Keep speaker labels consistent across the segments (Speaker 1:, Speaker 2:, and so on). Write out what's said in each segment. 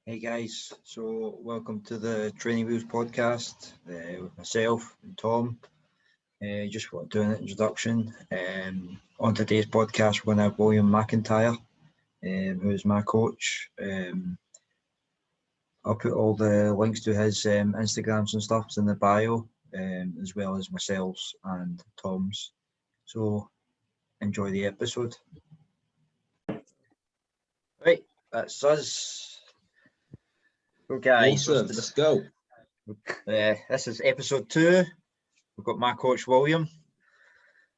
Speaker 1: Hey guys, so welcome to the Training Wheels podcast with myself and Tom. Just want to do an introduction. On today's podcast, we're going to have William McIntyre, who is my coach. I'll put all the links to his Instagrams and stuff in the bio, as well as myself's and Tom's. So enjoy the episode. Right, that's us. Okay,
Speaker 2: awesome. Let's go.
Speaker 1: This is episode 2. We've got my coach William,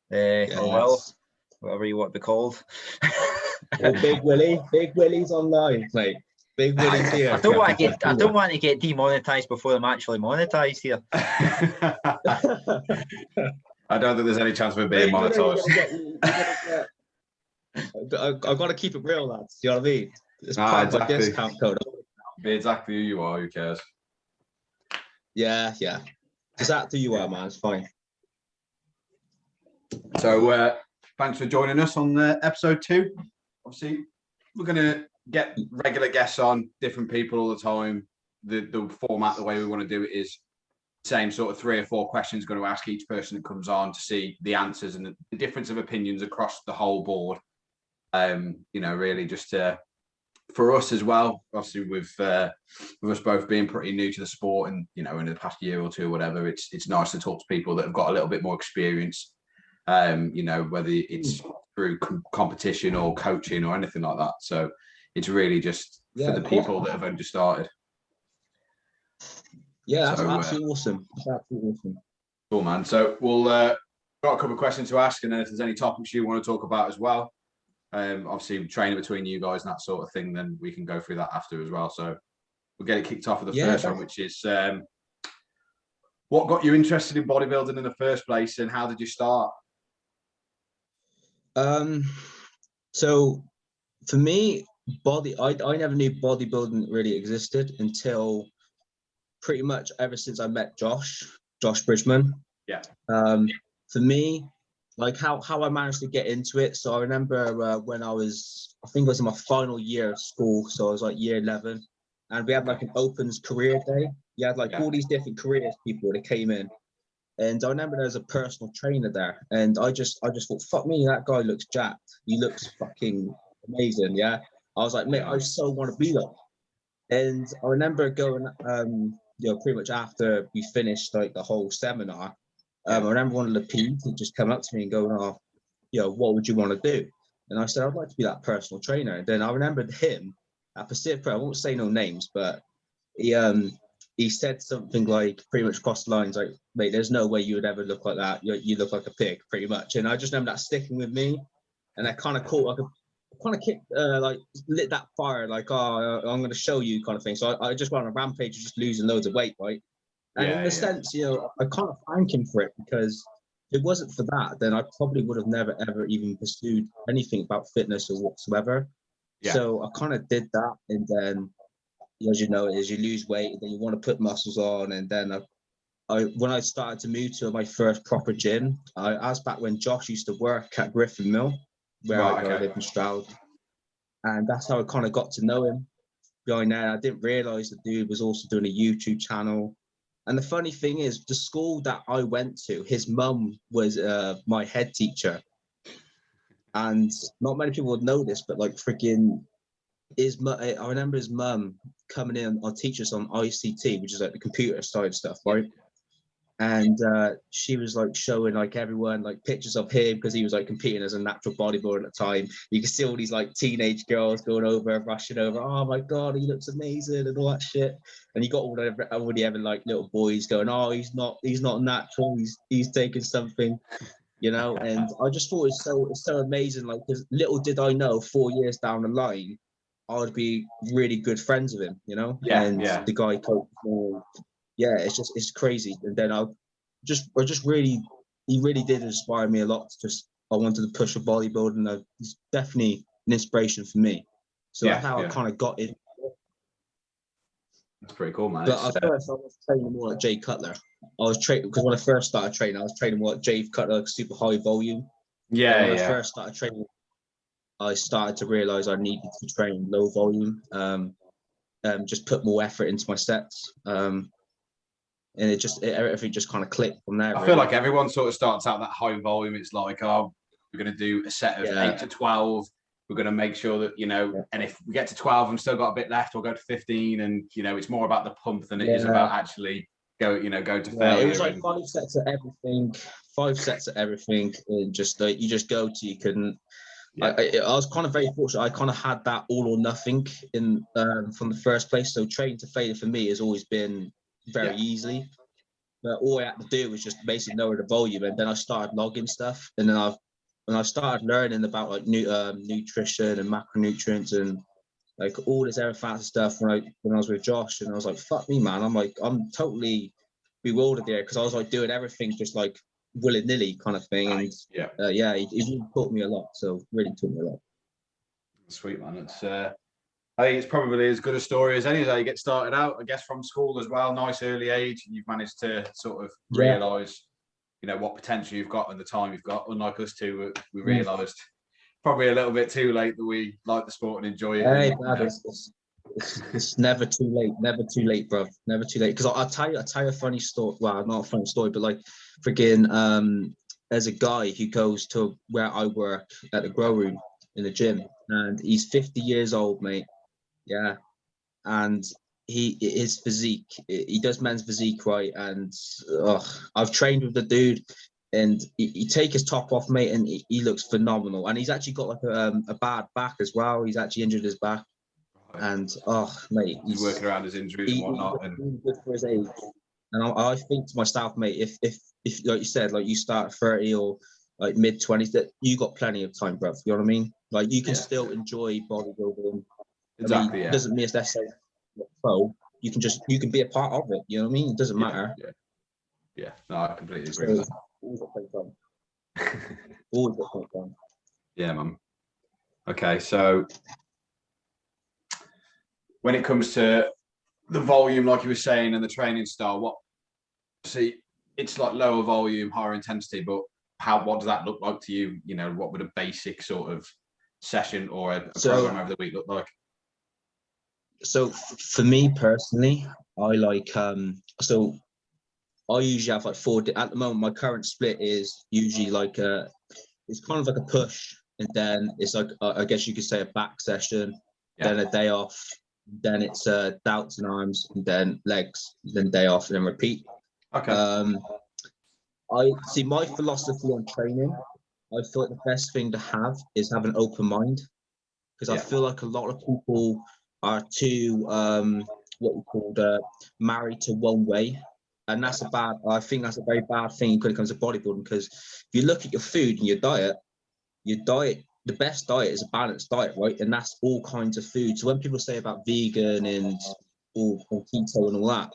Speaker 2: Yes.
Speaker 1: or Will, whatever you want to be called.
Speaker 2: Or Big Willie. Big Willie's online, mate. Big Willie's here.
Speaker 1: I don't want to get demonetized before I'm actually monetized here.
Speaker 3: I don't think there's any chance of it being monetized.
Speaker 2: I've got to keep it real, lads. Do you know what I mean? It's part
Speaker 3: exactly.
Speaker 2: of my discount code.
Speaker 3: Be exactly who you are. Who cares?
Speaker 2: Yeah. Just act who you are, man. It's fine.
Speaker 3: So thanks for joining us on episode 2. Obviously, we're going to get regular guests on, different people all the time. The format, the way we want to do it is same sort of 3 or 4 questions going to ask each person that comes on to see the answers and the difference of opinions across the whole board. Really just for us as well, obviously with us both being pretty new to the sport and, in the past year or two or whatever, it's nice to talk to people that have got a little bit more experience, whether it's through competition or coaching or anything like that. So it's really just for the people that have only just started.
Speaker 2: Yeah, that's absolutely awesome. That's absolutely awesome.
Speaker 3: Cool, man. So we'll got a couple of questions to ask, and then if there's any topics you want to talk about as well, obviously training between you guys and that sort of thing, then we can go through that after as well. So we'll get it kicked off with the first one, which is what got you interested in bodybuilding in the first place, and how did you start?
Speaker 2: So for me, I never knew bodybuilding really existed until pretty much ever since I met Josh Bridgman.
Speaker 3: Yeah.
Speaker 2: For me, like how I managed to get into it. So I remember when I think it was in my final year of school. So I was like year 11, and we had like an opens career day. You had all these different careers people that came in. And I remember there was a personal trainer there, and I just thought, fuck me, that guy looks jacked. He looks fucking amazing. Yeah. I was like, mate, I so want to be like. And I remember going, pretty much after we finished like the whole seminar, I remember one of the PEs had just come up to me and going, what would you want to do? And I said, I'd like to be that personal trainer. And then I remembered him at Physique. I won't say no names, but he said something like pretty much across the lines, like, mate, there's no way you would ever look like that. You look like a pig, pretty much. And I just remember that sticking with me, and that kind of caught lit that fire, like, oh, I'm going to show you kind of thing. So I just went on a rampage of just losing loads of weight, right? And in a sense, I kind of thank him for it, because if it wasn't for that, then I probably would have never, ever even pursued anything about fitness or whatsoever. Yeah. So I kind of did that. And then, as you know, as you lose weight, then you want to put muscles on. And then when I started to move to my first proper gym, I was back when Josh used to work at Griffin Mill, where I live in Stroud. And that's how I kind of got to know him. Behind there, I didn't realize the dude was also doing a YouTube channel. And the funny thing is, the school that I went to, his mum was my head teacher. And not many people would know this, but like freaking I remember his mum coming in on teach us on ICT, which is like the computer side stuff, right? And she was like showing like everyone like pictures of him, because he was like competing as a natural bodybuilder at the time. You can see all these like teenage girls going over, rushing over. Oh my god, he looks amazing and all that shit. And you got all the ever like little boys going, oh, he's not natural. He's taking something, And I just thought it's so amazing. Like, because little did I know, 4 years down the line, I would be really good friends with him, The guy coached me. Yeah, it's crazy. And then he really did inspire me a lot. I wanted to push a bodybuilding. He's definitely an inspiration for me. So that's how I kind of got in.
Speaker 3: That's pretty cool, man.
Speaker 2: But at first I was training more like Jay Cutler. I was training, because when I first started training, I was training more like Jay Cutler, like super high volume. When I first started training, I started to realize I needed to train low volume. just put more effort into my sets. And everything just kind of clicked from there.
Speaker 3: I feel like everyone sort of starts out that high volume. It's like, oh, we're going to do a set of 8 to 12. We're going to make sure that, and if we get to 12 and still got a bit left, we'll go to 15. And, it's more about the pump than it is about actually go to failure.
Speaker 2: It was like 5 sets of everything. And just you just go to, you couldn't. Yeah. I was kind of very fortunate. I kind of had that all or nothing in from the first place. So training to failure for me has always been very easily. But all I had to do was just basically lower the volume, and then I started logging stuff, and then I started learning about like nutrition and macronutrients and like all this other fancy stuff when I was with Josh, and I was like, fuck me, man. I'm totally bewildered there because I was like doing everything just like willy-nilly kind of thing. And he really taught me a lot. So really taught me a lot.
Speaker 3: Sweet, man. It's I think it's probably as good a story as any as how you get started out, I guess, from school as well. Nice early age, and you've managed to sort of realise, what potential you've got and the time you've got. Unlike us two, we realised probably a little bit too late that we like the sport and enjoy it.
Speaker 2: Hey, it's never too late, bro. Never too late. Because I'll tell you a funny story. Well, not a funny story, but like friggin' there's a guy who goes to where I work at the grow room in the gym, and he's 50 years old, mate. Yeah, and his physique, he does men's physique, right? And I've trained with the dude, and he take his top off, mate, and he looks phenomenal. And he's actually got like a bad back as well. He's actually injured his back, and mate,
Speaker 3: he's working around his injuries and whatnot.
Speaker 2: He's really good for his age. And I think to myself, mate, if like you said, like you start at 30 or like mid-20s, that you got plenty of time, bro. You know what I mean? Like you can still enjoy bodybuilding.
Speaker 3: Exactly.
Speaker 2: It doesn't mean it's necessarily pro. You can be a part of it. You know what I mean? It doesn't matter.
Speaker 3: Yeah. No, I completely agree with that.
Speaker 2: Always a fun.
Speaker 3: Yeah, man. Okay, so when it comes to the volume, like you were saying, and the training style, it's like lower volume, higher intensity, but what does that look like to you? What would a basic sort of session or a program over the week look like?
Speaker 2: So for me personally, I like so I usually have like 4 at the moment. My current split is usually like it's kind of like a push, and then it's like I guess you could say a back session, then a day off, then it's delts and arms, and then legs, then day off, and then repeat.
Speaker 3: Okay.
Speaker 2: I see my philosophy on training. I feel like the best thing to have is have an open mind, because I feel like a lot of people are too married to one way, and I think that's a very bad thing when it comes to bodybuilding, because if you look at your food and your diet, the best diet is a balanced diet, right? And that's all kinds of food. So when people say about vegan and keto and all that,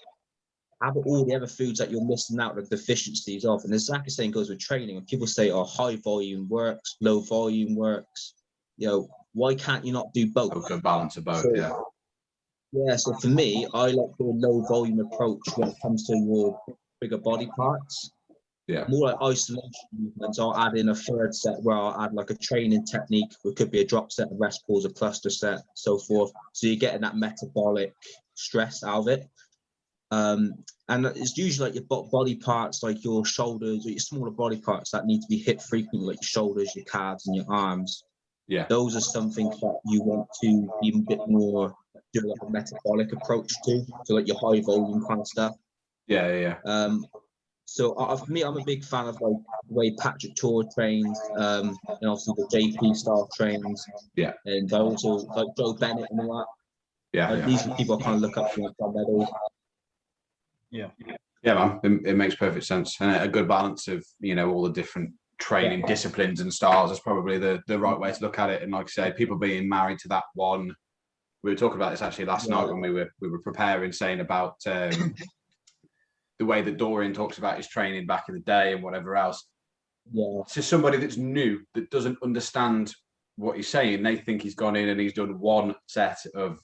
Speaker 2: have all the other foods that you're missing out, the deficiencies of. And the exact same goes with training. And people say, high volume works, low volume works. Why can't you not do both?
Speaker 3: A good balance of both,
Speaker 2: So for me, I like the low volume approach when it comes to your bigger body parts.
Speaker 3: Yeah.
Speaker 2: More like isolation movements. I'll add in a third set where I'll add like a training technique. It could be a drop set, a rest pause, a cluster set, so forth. So you're getting that metabolic stress out of it. And it's usually like your body parts, like your shoulders or your smaller body parts that need to be hit frequently, like your shoulders, your calves, and your arms.
Speaker 3: Yeah.
Speaker 2: Those are some things that you want to be a bit more do like a metabolic approach to, so like your high volume kind of stuff.
Speaker 3: Yeah.
Speaker 2: So for me, I'm a big fan of like the way Patrick Tor trains, and obviously the JP style trains.
Speaker 3: Yeah.
Speaker 2: And I also like Joe Bennett and all that.
Speaker 3: Yeah.
Speaker 2: These are people I kind of look up to on medals.
Speaker 3: Yeah, man. It makes perfect sense, and a good balance of all the different training disciplines and styles is probably the right way to look at it. And like I say, people being married to that one. We were talking about this actually last night when we were preparing, saying about the way that Dorian talks about his training back in the day and whatever else.
Speaker 2: Yeah.
Speaker 3: To somebody that's new, that doesn't understand what he's saying, they think he's gone in and he's done one set of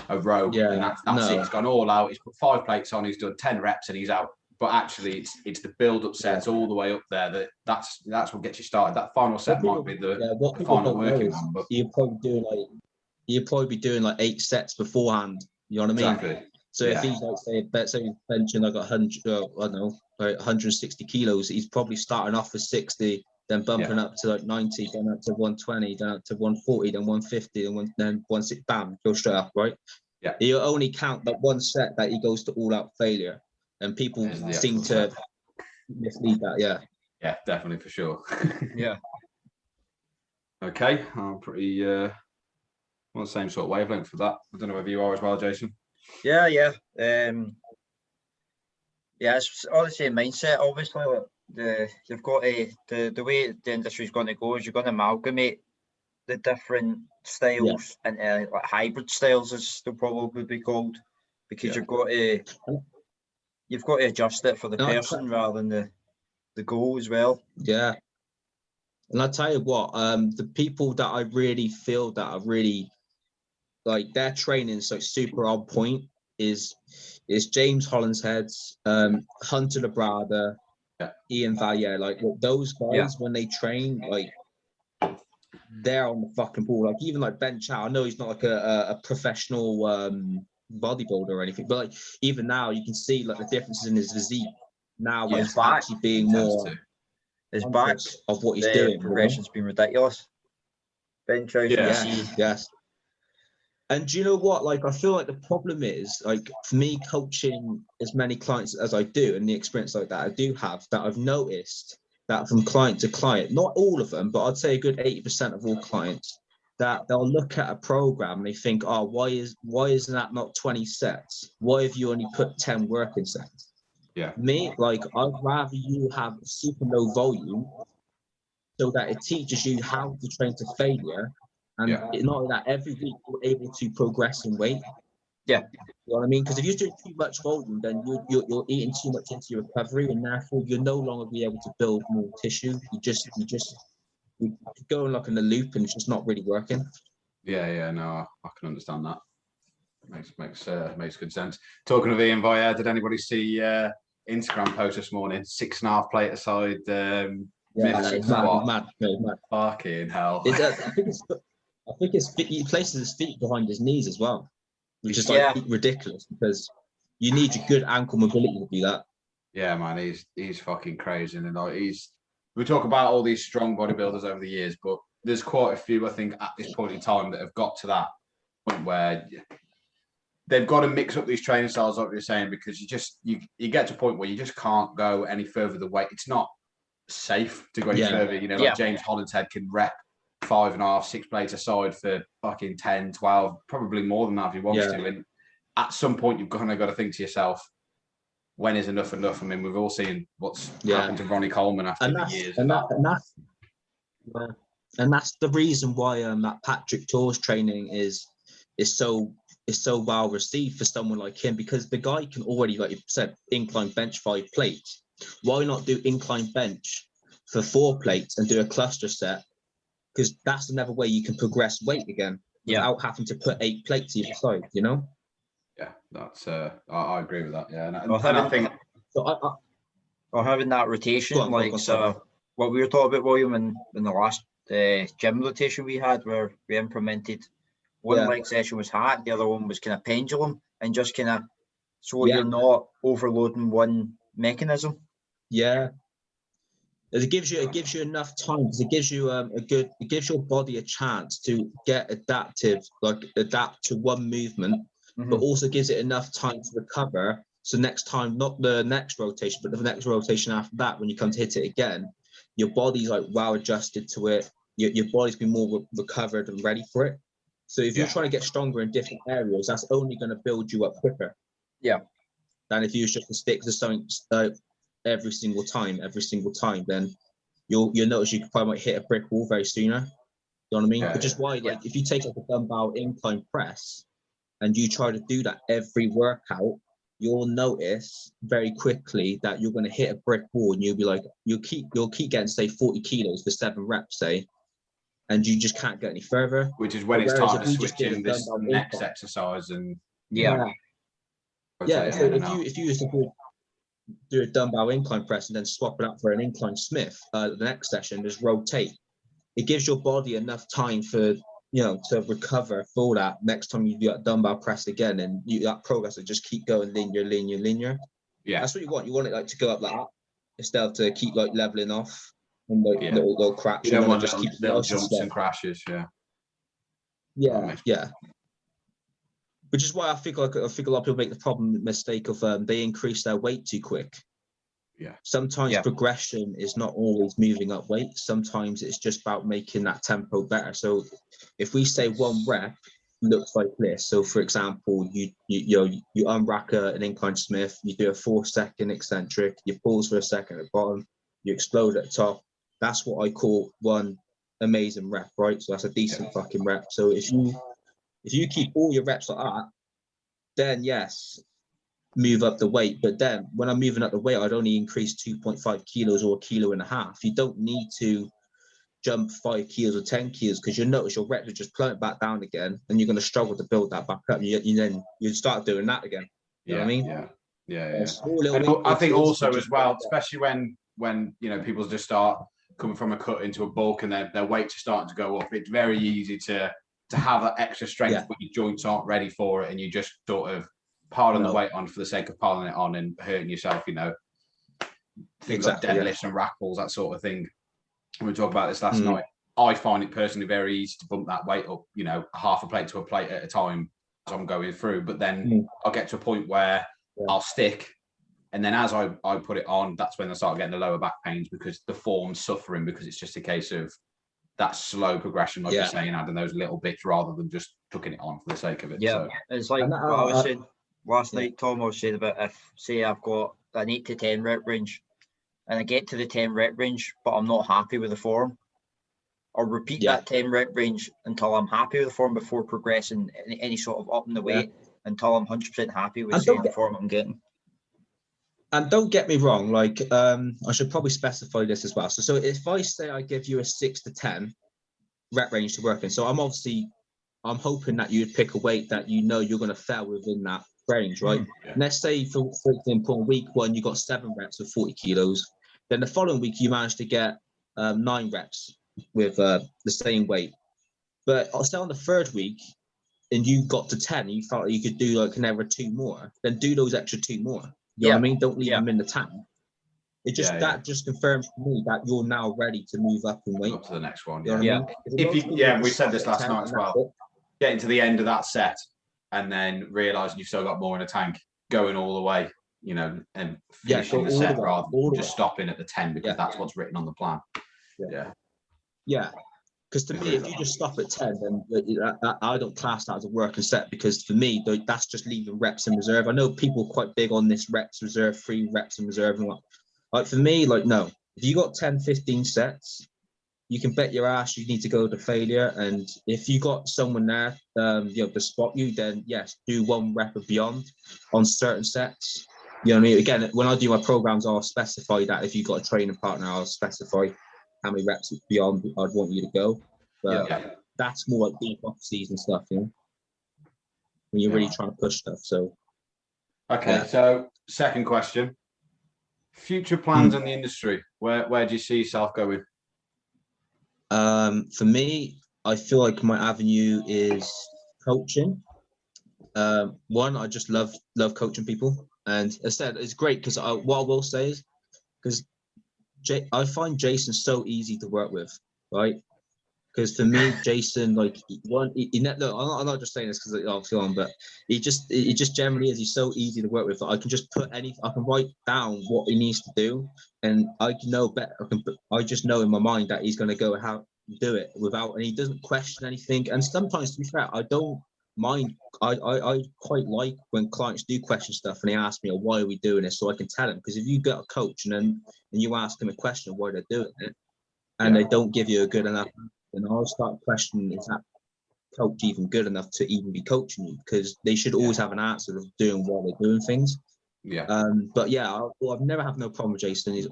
Speaker 3: a row, and that's it. He's gone all out. He's put 5 plates on. He's done 10 reps and he's out. But actually, it's the build-up sets all the way up there that's what gets you started. That final set might be the final working one. But
Speaker 2: you'll probably be doing like 8 sets beforehand, You know what I mean?
Speaker 3: Exactly.
Speaker 2: So if he's like, say he's benching like 100, I don't know, like 160 kilos, he's probably starting off with 60, then bumping up to like 90, then up to 120, then up to 140, then 150, then 160, bam, go straight up, right?
Speaker 3: Yeah.
Speaker 2: He'll only count that one set that he goes to all-out failure, and people seem to mislead that.
Speaker 3: Yeah, definitely, for sure.
Speaker 1: Yeah.
Speaker 3: Okay, I'm pretty on the same sort of wavelength for that. I don't know whether you are as well, Jason.
Speaker 1: Yeah. It's all the same mindset. Obviously, you've got the way the industry's going to go is you're going to amalgamate the different styles and like hybrid styles, as they'll probably be called, because you've got to adjust it for the person rather than the goal as well.
Speaker 2: Yeah. And I'll tell you what, the people that I really feel that are really like their training so super on point is James Hollinshead's, Hunter Labrada, Ian Valier. Like those guys, when they train, like they're on the fucking ball. Like even like Ben Chow, I know he's not like a professional bodybuilder or anything, but like even now you can see like the differences in his physique now when he's actually being more
Speaker 1: his back
Speaker 2: of what he's doing.
Speaker 1: Progression's been ridiculous. Ben Chow,
Speaker 2: yes. And do you know what? Like, I feel like the problem is, like, for me, coaching as many clients as I do, and the experience like that I do have, that I've noticed that from client to client, not all of them, but I'd say a good 80% of all clients, that they'll look at a program and they think, oh, why is that not 20 sets? Why have you only put 10 working sets?
Speaker 3: Yeah.
Speaker 2: Me, like, I'd rather you have super low volume so that it teaches you how to train to failure. And not only that, every week you're able to progress in weight.
Speaker 1: Yeah.
Speaker 2: You know what I mean? Because if you're doing too much volume, then you're eating too much into your recovery, and therefore you're no longer be able to build more tissue. You're going like in a loop, and it's just not really working.
Speaker 3: Yeah, no, I can understand that. Makes good sense. Talking of Ian Valier, did anybody see Instagram post this morning? 6.5 plate aside.
Speaker 2: Mad.
Speaker 3: Fucking hell.
Speaker 2: I think he places his feet behind his knees as well, which is like ridiculous because you need your good ankle mobility to do that.
Speaker 3: Yeah, man, he's fucking crazy, and like we talk about all these strong bodybuilders over the years, but there's quite a few I think at this point in time that have got to that point where they've got to mix up these training styles, like you're saying, because you get to a point where you just can't go any further the way it's not safe to go any further. You know, like James Hollinshead can rep 5.5, 6 plates aside for fucking 10, 12, probably more than that if he wants to. And at some point, you've kind of got to think to yourself, when is enough enough? I mean, we've all seen what's happened to Ronnie Coleman after the years.
Speaker 2: And that's the reason why that Patrick Torres training is so well received for someone like him, because the guy can already, like you said, incline bench 5 plates. Why not do incline bench for 4 plates and do a cluster set? Because that's another way you can progress weight again without having to put 8 plates either side, you know?
Speaker 3: Yeah, that's I agree with that. Yeah,
Speaker 1: having that rotation, so what we were talking about, William, in the last gym rotation we had, where we implemented one leg session was hack, the other one was kind of pendulum, and just kind of you're not overloading one mechanism.
Speaker 2: Yeah. It gives you enough time, because it gives you it gives your body a chance to get adaptive, like adapt to one movement, but also gives it enough time to recover. So next time, not the next rotation, but the next rotation after that, when you come to hit it again, your body's like well adjusted to it. Your body's been more recovered and ready for it. So if you're trying to get stronger in different areas, that's only going to build you up quicker.
Speaker 1: Yeah.
Speaker 2: Than if you was just to stick to something every single time, then you'll notice you probably might hit a brick wall very sooner. You know what I mean? Which is why, like, if you take like a dumbbell incline press and you try to do that every workout, you'll notice very quickly that you're going to hit a brick wall, and you'll be like, you'll keep getting, say, 40 kilos for 7 reps, say, and you just can't get any further.
Speaker 3: Which is when it's time to switch in this next exercise and
Speaker 2: So if you used to do a dumbbell incline press and then swap it out for an incline Smith, the next session, just rotate. It gives your body enough time for to recover for that next time you do that dumbbell press again, and that progress will just keep going linear.
Speaker 3: Yeah,
Speaker 2: that's what you want. You want it like to go up like that instead of to keep like leveling off and like little cracks.
Speaker 3: You don't want
Speaker 2: just
Speaker 3: little jumps and crashes.
Speaker 2: Yeah. Which is why I think a lot of people make the mistake of they increase their weight too quick.
Speaker 3: Yeah.
Speaker 2: Sometimes progression is not always moving up weight. Sometimes it's just about making that tempo better. So if we say one rep looks like this, so for example, you unrack an incline Smith, you do a 4-second eccentric, you pause for a second at the bottom, you explode at the top. That's what I call one amazing rep, right? So that's a decent fucking rep. So if you keep all your reps like that, then yes, move up the weight. But then when I'm moving up the weight, I'd only increase 2.5 kilos or 1.5 kilos. You don't need to jump 5 kilos or 10 kilos, because you'll notice your reps will just plummet back down again, and you're going to struggle to build that back up. You start doing that again. You know what I mean?
Speaker 3: Yeah. And I think also as well, especially when people just start coming from a cut into a bulk and their weights are starting to go up, it's very easy to have that extra strength, but your joints aren't ready for it, and you just sort of piling the weight on for the sake of piling it on and hurting yourself. Things like deadlifts and rack pulls, that sort of thing. We talked about this last night. I find it personally very easy to bump that weight up, half a plate to a plate at a time as I'm going through. But then I'll get to a point where I'll stick, and then as I put it on, that's when I start getting the lower back pains, because the form's suffering, because it's just a case of that slow progression, like you're saying, adding those little bits rather than just chucking it on for the sake of it.
Speaker 1: Yeah, it's like what I was saying last night. Tom was saying about, if say I've got an 8 to 10 rep range, and I get to the 10 rep range, but I'm not happy with the form, I'll repeat that 10 rep range until I'm happy with the form before progressing any sort of up in the weight until I'm 100% happy with the form I'm getting.
Speaker 2: And don't get me wrong, like I should probably specify this as well. So if I say I give you a 6 to 10 rep range to work in, so I'm hoping that you'd pick a weight that you're going to fail within that range, right? Let's say for example, week 1 you got 7 reps with 40 kilos. Then the following week you managed to get 9 reps with the same weight. But I'll say on the 3rd week, and you got to 10, and you felt like you could do like another 2 more, then do those extra 2 more. You know what I mean? Don't leave them in the tank. It just that just confirms to me that you're now ready to move up and weight.
Speaker 3: Up to the next one.
Speaker 2: You know what I mean?
Speaker 3: We said this last night as well. Getting to the end of that set and then realizing you've still got more in the tank, going all the way, and finishing the set rather than just stopping at the 10, because that's what's written on the plan.
Speaker 2: Yeah. Because to me, if you just stop at 10, then I don't class that as a working set, because for me, that's just leaving reps in reserve. I know people are quite big on this reps reserve, 3 reps in reserve. And like for me, like, no, if you got 10, 15 sets, you can bet your ass you need to go to failure. And if you got someone there, to spot you, then yes, do 1 rep or beyond on certain sets. You know what I mean? Again, when I do my programs, I'll specify that if you got a training partner, I'll specify how many reps beyond I'd want you to go. But that's more like deep off-season stuff, when you're really trying to push stuff. So,
Speaker 3: so second question: future plans in the industry. Where do you see yourself going?
Speaker 2: For me, I feel like my avenue is coaching. One, I just love coaching people, and as I said, it's great because what I will say is, because I find Jason so easy to work with, right? Because for me, Jason, like, look, I'm not just saying this because obviously on, but he just generally is. He's so easy to work with. I can just I can write down what he needs to do, and I know better. I just know in my mind that he's going to go how to do it and he doesn't question anything. And sometimes, to be fair, I don't mind. I quite like when clients do question stuff and they ask me, why are we doing this? So I can tell them, because if you get a coach and you ask them a question why they're doing it, and they don't give you a good enough, then I'll start questioning, is that coach even good enough to even be coaching you? Because they should always have an answer of doing why they're doing things. But I've never had no problem with Jason. He's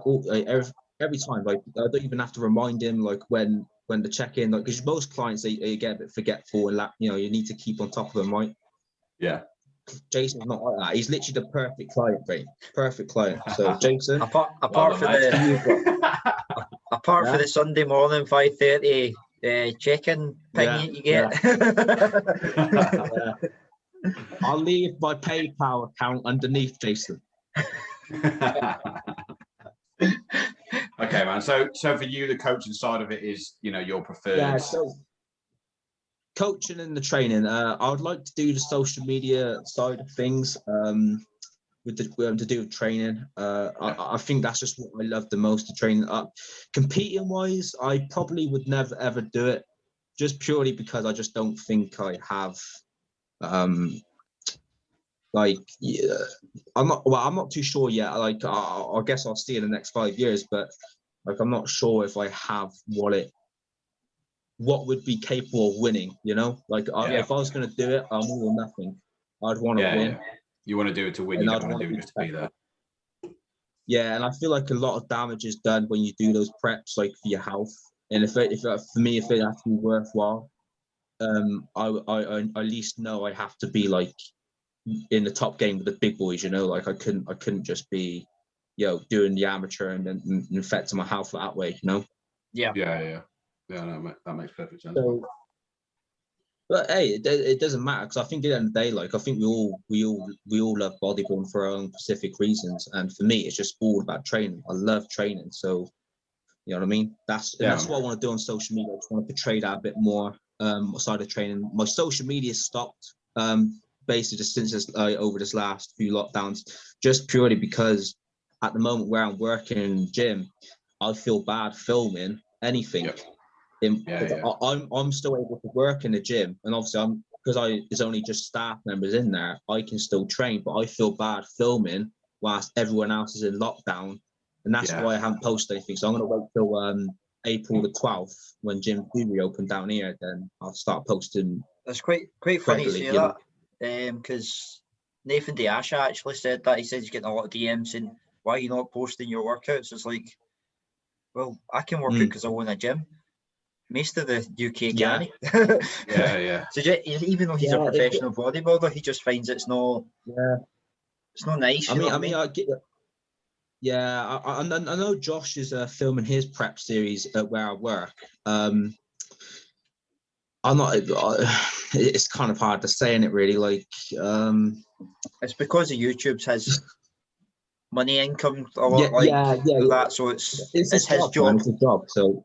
Speaker 2: every time, like, I don't even have to remind him, like, when the check-in, like, because most clients they get a bit forgetful and you need to keep on top of them, right? Jason's not like that. He's literally the perfect client, right? Perfect client. So Jason,
Speaker 1: apart for the Sunday morning 5:30 check-in thingy that you get.
Speaker 2: Yeah. I'll leave my PayPal account underneath, Jason.
Speaker 3: Okay, man. So for you, the coaching side of it is, your preferred.
Speaker 2: Yeah. So coaching and the training. I would like to do the social media side of things. With the to do with training. I think that's just what I love the most, the training. Competing wise, I probably would never ever do it, just purely because I just don't think I have. I'm not too sure yet. Like I guess I'll see in the next 5 years, but like I'm not sure if I have what would be capable of winning. If I was going to do it, I'm all or nothing. I'd want to win.
Speaker 3: Yeah. You want to do it to win. You don't want to do it just to be there.
Speaker 2: Yeah, and I feel like a lot of damage is done when you do those preps, like for your health. And if for me, if it has to be worthwhile, I at least know I have to be like in the top game with the big boys. Like I couldn't just be, doing the amateur and affecting my health that way.
Speaker 1: Yeah.
Speaker 3: No, that makes perfect sense.
Speaker 2: So, but hey, it doesn't matter, because I think at the end of the day, like I think we all love bodybuilding for our own specific reasons, and for me, it's just all about training. I love training, so you know what I mean. That's what I want to do on social media. I just want to portray that a bit more. Side of training, my social media stopped basically just since over this last few lockdowns, just purely because at the moment where I'm working in the gym, I feel bad filming anything.
Speaker 3: Yep.
Speaker 2: I'm still able to work in the gym, and obviously there's only just staff members in there, I can still train, but I feel bad filming whilst everyone else is in lockdown, and that's why I haven't posted anything. So I'm going to wait till April the 12th when gyms do reopen down here, then I'll start posting.
Speaker 1: That's quite funny to say that, because Nathan Diasha actually said that. He said he's getting a lot of DMs saying, why are you not posting your workouts? It's like, well, I can work out because I own a gym. Most of the UK can.
Speaker 3: Yeah.
Speaker 1: So even though he's a professional bodybuilder, he just finds it's not nice. I mean,
Speaker 2: I get. Yeah, I know Josh is filming his prep series at where I work. I'm not. It's kind of hard to say in it, really. Like,
Speaker 1: it's because of YouTube's has money income a lot. That. So it's his job.
Speaker 2: Man, it's a job. So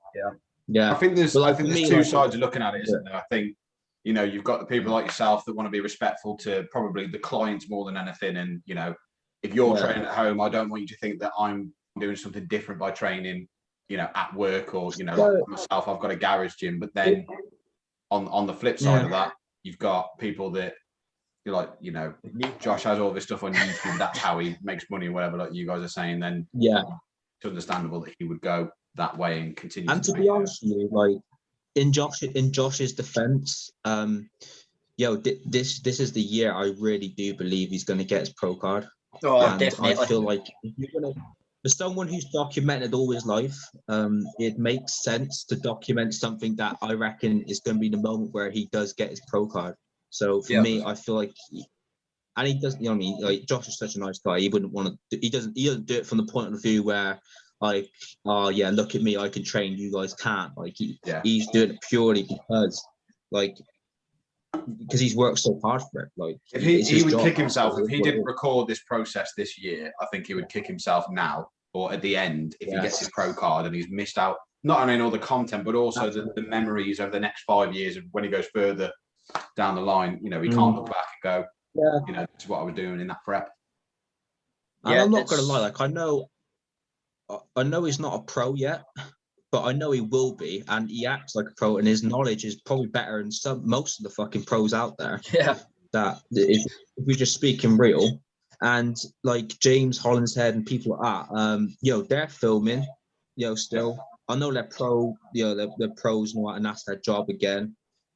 Speaker 2: yeah.
Speaker 3: I think there's two sides of looking at it, isn't there? I think you've got the people like yourself that want to be respectful to probably the clients more than anything, and if you're training at home, I don't want you to think that I'm doing something different by training, at work, or like myself, I've got a garage gym. But then on the flip side of that, you've got people that you're like, Josh has all this stuff on YouTube. That's how he makes money, or whatever. Like you guys are saying, then it's understandable that he would go that way and continue.
Speaker 2: And to be honest with you, like in Josh's defense, this is the year I really do believe he's going to get his pro card.
Speaker 1: Oh,
Speaker 2: and
Speaker 1: definitely.
Speaker 2: I feel like if you're gonna, for someone who's documented all his life, it makes sense to document something that I reckon is going to be the moment where he does get his pro card. So for me, I feel like, and he doesn't, like Josh is such a nice guy. He wouldn't want to. He doesn't do it from the point of view where, like, oh yeah, look at me, I can train, you guys can't. Like he's doing it purely because, like, because he's worked so hard for it. Like
Speaker 3: if he would kick himself if he didn't record this process this year. I think he would kick himself now or at the end if he gets his pro card and he's missed out not only on all the content but also the memories of the next 5 years of when he goes further down the line. He can't look back and go, this is what I was doing in that prep.
Speaker 2: And I'm not gonna lie, like I know he's not a pro yet, but I know he will be, and he acts like a pro, and his knowledge is probably better than most of the fucking pros out there.
Speaker 1: Yeah.
Speaker 2: That if we're just speaking real, and like James Hollinshead and people like that, they're filming, still. I know they're pro, they're pros and all that, and that's their job again.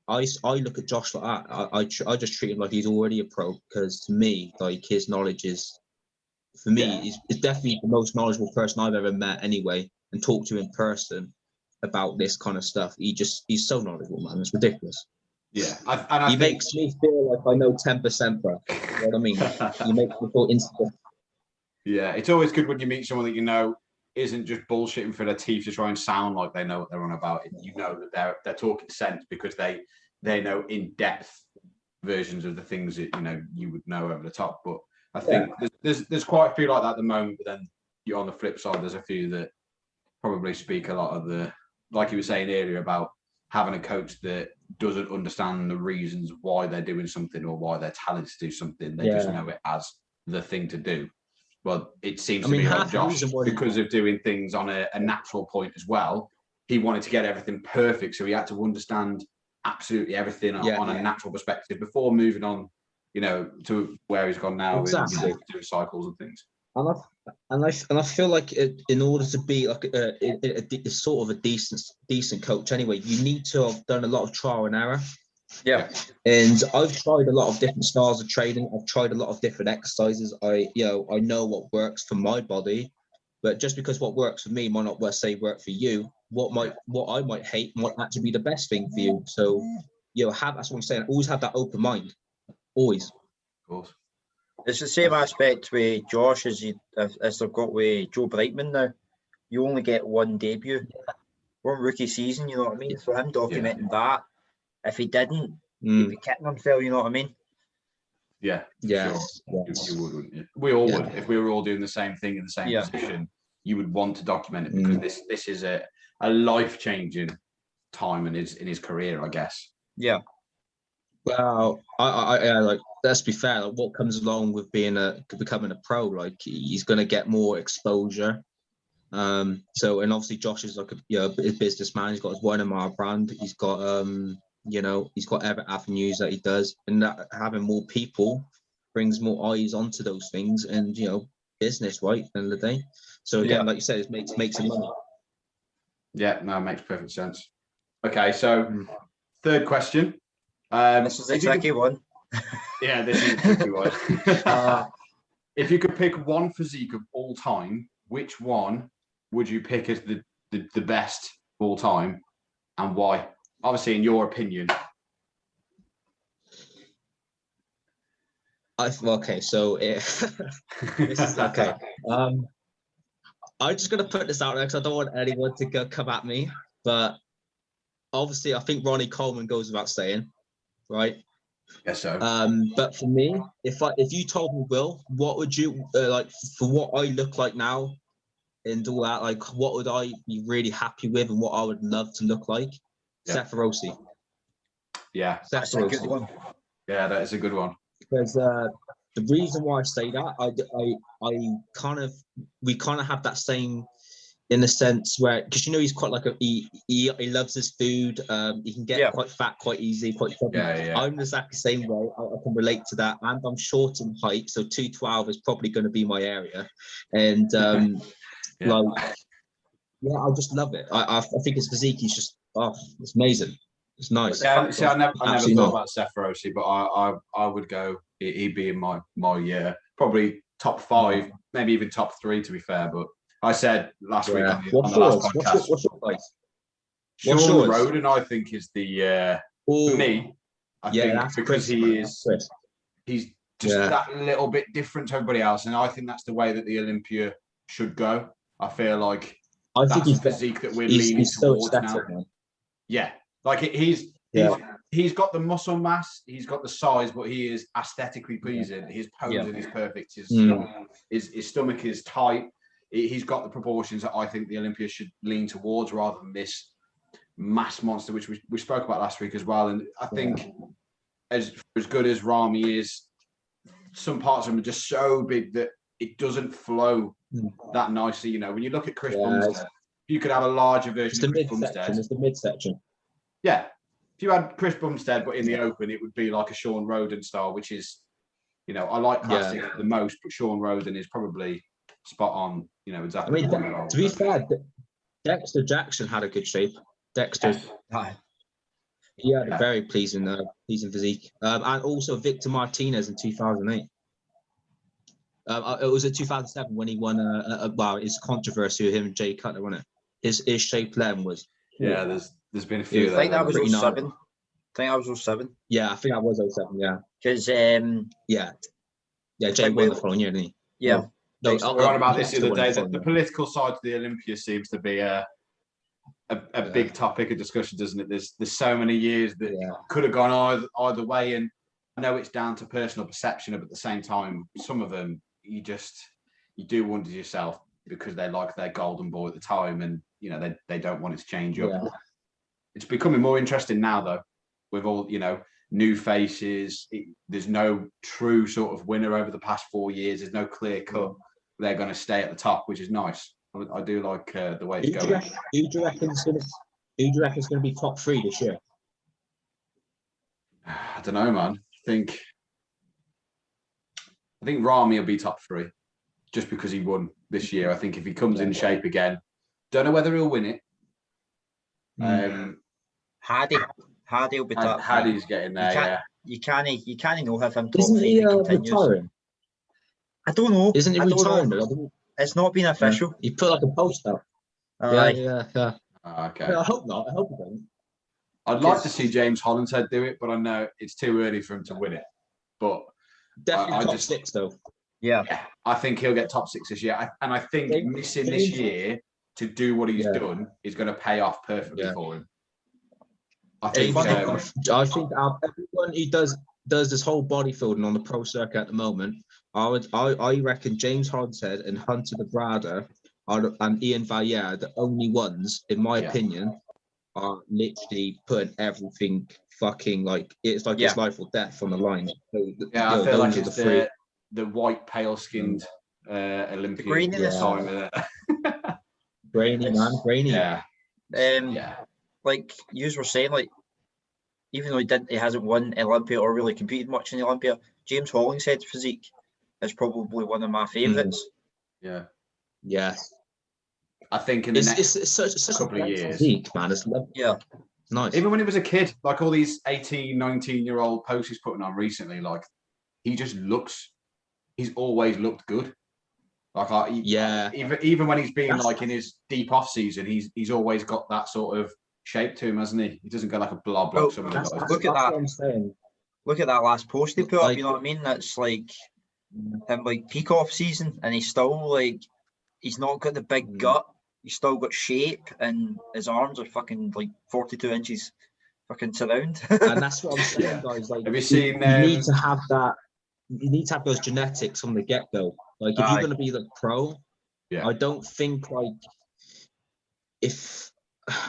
Speaker 2: I look at Josh like that. I just treat him like he's already a pro, because to me, like his knowledge is, for me, is definitely the most knowledgeable person I've ever met anyway, and talked to in person about this kind of stuff. He's so knowledgeable, man. It's ridiculous.
Speaker 3: Yeah.
Speaker 2: He makes me feel like I know 10%, bro. You know what I mean? He makes me feel instant.
Speaker 3: Yeah, it's always good when you meet someone that isn't just bullshitting for their teeth to try and sound like they know what they're on about. You know that they're talking sense because they know in depth versions of the things that you would know over the top. But I think there's quite a few like that at the moment. But then you're on the flip side, there's a few that probably speak a lot of the, like you were saying earlier about having a coach that doesn't understand the reasons why they're doing something or why they're talented to do something. They just know it as the thing to do. Well, it seems to be like Josh, because of doing things on a natural point as well. He wanted to get everything perfect, so he had to understand absolutely everything on a natural perspective before moving on, to where he's gone now,
Speaker 2: exactly.
Speaker 3: and doing cycles and things.
Speaker 2: And I feel like in order to be like a sort of a decent coach, anyway, you need to have done a lot of trial and error.
Speaker 1: Yeah.
Speaker 2: And I've tried a lot of different styles of training. I've tried a lot of different exercises. I know what works for my body, but just because what works for me might not work for you, what I might hate might actually be the best thing for you. So, that's what I'm saying. Always have that open mind. Always.
Speaker 3: Of course.
Speaker 1: It's the same aspect with Josh as they've got with Joe Brightman now. You only get one debut, one rookie season, you know what I mean? So him documenting that, if he didn't, he'd be kicking himself, you know what I mean?
Speaker 3: Yeah,
Speaker 2: yeah.
Speaker 3: Sure. You would, wouldn't you? We all would. If we were all doing the same thing in the same position, you would want to document it because this is a life-changing time in his career, I guess.
Speaker 1: Yeah.
Speaker 2: Well, I like, let's be fair. Like, what comes along with becoming a pro? Like, he's going to get more exposure. So, and obviously, Josh is like a businessman. He's got his One Mile brand. He's got he's got other avenues that he does, and that having more people brings more eyes onto those things, and business, right? At the end of the day. So again, like you said, it makes him money.
Speaker 3: Yeah, no, it makes perfect sense. Okay, so third question.
Speaker 1: This is a tricky one.
Speaker 3: Yeah, this is a tricky one. If you could pick one physique of all time, which one would you pick as the best of all time, and why? Obviously, in your opinion.
Speaker 2: Okay, so this is okay. I'm just gonna put this out there because I don't want anyone to come at me, but obviously, I think Ronnie Coleman goes without saying, right?
Speaker 3: Yes, so.
Speaker 2: But for me, if you told me, Will, what would you like for what I look like now, and all that, like what would I be really happy with, and what I would love to look like? Seth Rossi.
Speaker 3: Yeah,
Speaker 1: that's a good one.
Speaker 3: Yeah, that is a good one.
Speaker 2: Because the reason why I say that, we kind of have that same, in the sense where, because he's quite like he loves his food. He can get quite fat quite easy, quite chubby. I'm exactly the same way. I can relate to that, and I'm short in height, so 212 is probably going to be my area. And I just love it. I think his physique is just it's amazing. It's nice.
Speaker 3: Yeah, see, I never thought about Seth Rossi, but I would go. He'd be in my probably top 5, maybe even top 3, to be fair. But I said last week on the last podcast.
Speaker 2: What's your place?
Speaker 3: Sean Roden, I think, is the for me. I think because he's just that little bit different to everybody else, and I think that's the way that the Olympia should go. I feel like that's the physique that we're leaning towards now. Man. Yeah, like he's got the muscle mass, he's got the size, but he is aesthetically pleasing. His posing is perfect. His stomach is tight. He's got the proportions that I think the Olympia should lean towards, rather than this mass monster, which we spoke about last week as well. And I think as good as Rami is, some parts of him are just so big that it doesn't flow that nicely. When you look at Chris Bumstead, you could have a larger version of Chris Bumstead.
Speaker 2: It's the midsection.
Speaker 3: Yeah. If you had Chris Bumstead, but in the open, it would be like a Sean Roden style, which is, I like classic the most, but Sean Roden is probably spot on, exactly.
Speaker 2: To be fair, Dexter Jackson had a good shape. Dexter, he had a very pleasing physique. And also Victor Martinez in 2008. It was in 2007 when he won it's controversy with him and Jay Cutler, wasn't it? His shape then was.
Speaker 3: Yeah, there's been a few.
Speaker 1: I think that was 07. I think that was 07.
Speaker 2: Yeah, I think that was 07. Yeah.
Speaker 1: Because
Speaker 2: Jay won the following year, didn't he?
Speaker 1: Yeah.
Speaker 3: we were on about this the other day, that the political side of the Olympia seems to be a big topic of discussion, doesn't it? There's so many years that could have gone either way, and I know it's down to personal perception, but at the same time, some of them you do wonder to yourself, because they're like their golden boy at the time, and they don't want it to change up. It's becoming more interesting now, though, with all new faces. There's no true sort of winner over the past 4 years. There's no clear cut. They're going to stay at the top, which is nice. I do like the way it's going.
Speaker 2: Who do you reckon is going to be top 3 this year?
Speaker 3: I don't know, man. I think Rami will be top 3, just because he won this year. I think if he comes in shape again, don't know whether he'll win it.
Speaker 1: Hardy will be top.
Speaker 3: Hardy's getting there.
Speaker 1: You can't know if him top
Speaker 2: Isn't
Speaker 1: 3
Speaker 2: he
Speaker 1: continues.
Speaker 2: retiring?
Speaker 1: I don't know.
Speaker 2: Isn't he retiring?
Speaker 1: It's not been official.
Speaker 2: He put like a post up. Yeah.
Speaker 3: Okay.
Speaker 2: I hope not. I hope he don't.
Speaker 3: I'd like to see James Hollinshead do it, but I know it's too early for him to win it. But
Speaker 2: definitely top 6 though.
Speaker 1: Yeah,
Speaker 3: I think he'll get top 6 this year, and I think missing this year to do what he's done is going to pay off perfectly for him. I think everyone
Speaker 2: who does this whole bodybuilding on the pro circuit at the moment, I reckon James Hollinshead and Hunter the Brada and Ian Valliere are the only ones, in my opinion, are literally putting everything fucking it's life or death on the line. So,
Speaker 3: I feel like it's the white pale skinned Olympian time.
Speaker 2: Brainy.
Speaker 1: Like you were saying, even though he hasn't won Olympia or really competed much in the Olympia, James Hollinshead's physique is probably one of my favourites.
Speaker 3: Yeah. I think in the next
Speaker 2: such
Speaker 3: couple of years,
Speaker 2: physique, man, it's lovely.
Speaker 1: Yeah.
Speaker 2: It's nice.
Speaker 3: Even when he was a kid, like all these 18, 19-year-old posts he's putting on recently, he's always looked good. Even when he's been in his deep off season, he's always got that sort of shape to him, hasn't he? He doesn't go like a blob like some of the guys.
Speaker 1: Look at that. Look at that last post he put up. You know what I mean? That's him peak off season, and he's still he's not got the big gut. He's still got shape, and his arms are fucking 42 inches fucking surround.
Speaker 2: And that's what I'm saying, guys.
Speaker 3: Have you seen?
Speaker 2: You need to have that. You need to have those genetics from the get go. If you're going to be pro, I don't think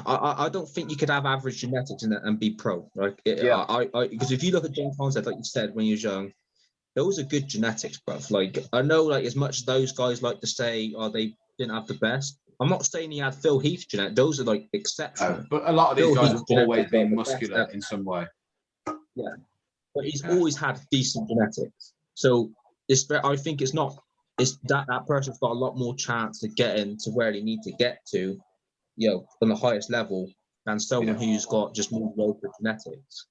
Speaker 2: I don't think you could have average genetics in it and be pro. Because if you look at James Hollinshead, like you said when he was young, those are good genetics, bruv. I know, as much as those guys like to say, they didn't have the best. I'm not saying he had Phil Heath's genetics. Those are exceptional.
Speaker 3: But a lot of these guys have always been muscular in some way.
Speaker 2: Yeah, but he's always had decent genetics. So I think it's that person's got a lot more chance to get into where they need to get to, on the highest level, than someone who's got just mediocre genetics.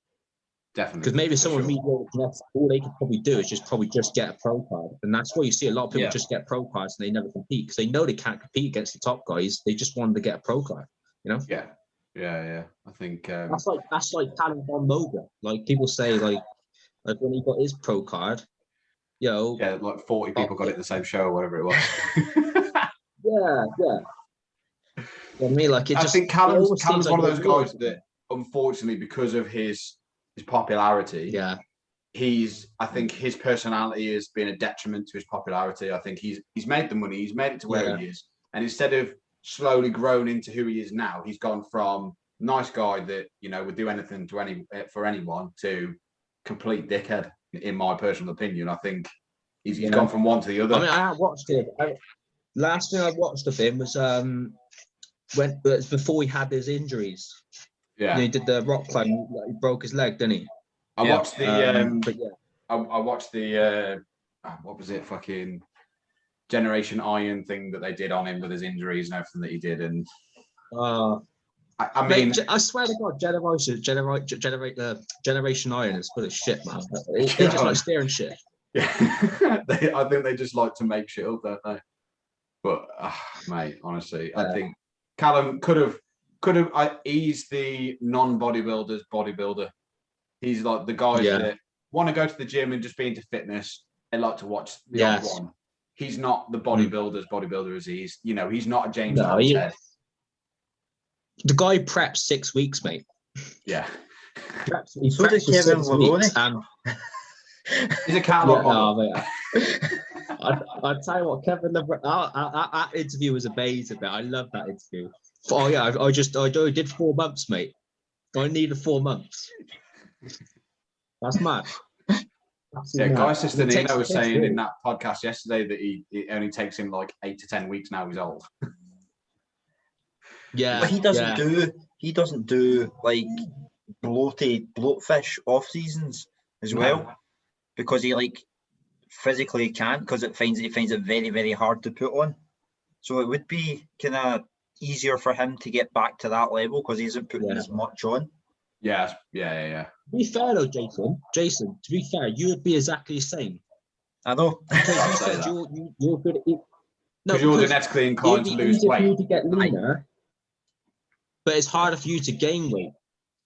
Speaker 3: Definitely.
Speaker 2: Because maybe someone mediocre genetics, all they could probably do is just get a pro card. And that's why you see a lot of people just get pro cards and they never compete, because they know they can't compete against the top guys. They just wanted to get a pro card,
Speaker 3: Yeah. I think
Speaker 2: that's like Callum Von Moga. People say when he got his pro card,
Speaker 3: 40 people got it the same show or whatever it was.
Speaker 2: I mean, I
Speaker 3: think Callum's one of those guys that, unfortunately, because of his popularity, I think his personality has been a detriment to his popularity. I think he's made the money, he's made it to where he is, and instead of slowly grown into who he is now, he's gone from nice guy that would do anything for anyone to complete dickhead. In my personal opinion, I think he's gone from one to the other.
Speaker 2: I mean, I watched it. Last thing I watched of him was before he had his injuries.
Speaker 3: Yeah,
Speaker 2: he did the rock climb. He broke his leg, didn't he?
Speaker 3: I watched the. I watched the. What was it? Fucking Generation Iron thing that they did on him with his injuries and everything that he did, and. I mean,
Speaker 2: I swear to God, Generation Iron is full of shit, man. They just like steering shit.
Speaker 3: Yeah, I think they just like to make shit up, don't they? But mate, honestly, I think Callum could have. He's the non-bodybuilder's bodybuilder. He's like the guys that want to go to the gym and just be into fitness. They like to watch the odd one. he's not the bodybuilder as he's, you know, he's not a James
Speaker 2: No,
Speaker 3: Holdshead.
Speaker 2: The guy preps 6 weeks, mate.
Speaker 3: Yeah.
Speaker 2: He
Speaker 1: So did
Speaker 2: preps for
Speaker 1: Kevin
Speaker 2: 6 weeks,
Speaker 1: Maloney.
Speaker 2: and
Speaker 3: He's a catalog model.
Speaker 2: I tell you what, Kevin, that interview was amazing, mate. I love that interview. Oh yeah, I did 4 months, mate. I needed 4 months. That's mad.
Speaker 3: Yeah, Guy Sistanino was saying in that podcast yesterday that it only takes him like 8 to 10 weeks now he's old.
Speaker 2: Yeah,
Speaker 1: but he doesn't do like bloatfish off seasons as well, because he like physically can't, because he finds it very, very hard to put on. So it would be kind of easier for him to get back to that level because he isn't putting as much on.
Speaker 3: Yeah.
Speaker 2: To be fair though, Jason, to be fair, you would be exactly the same.
Speaker 1: I know.
Speaker 2: Because you said you're good at it. No,
Speaker 3: you're genetically inclined to lose weight.
Speaker 2: For you to get leaner, but it's harder for you to gain weight.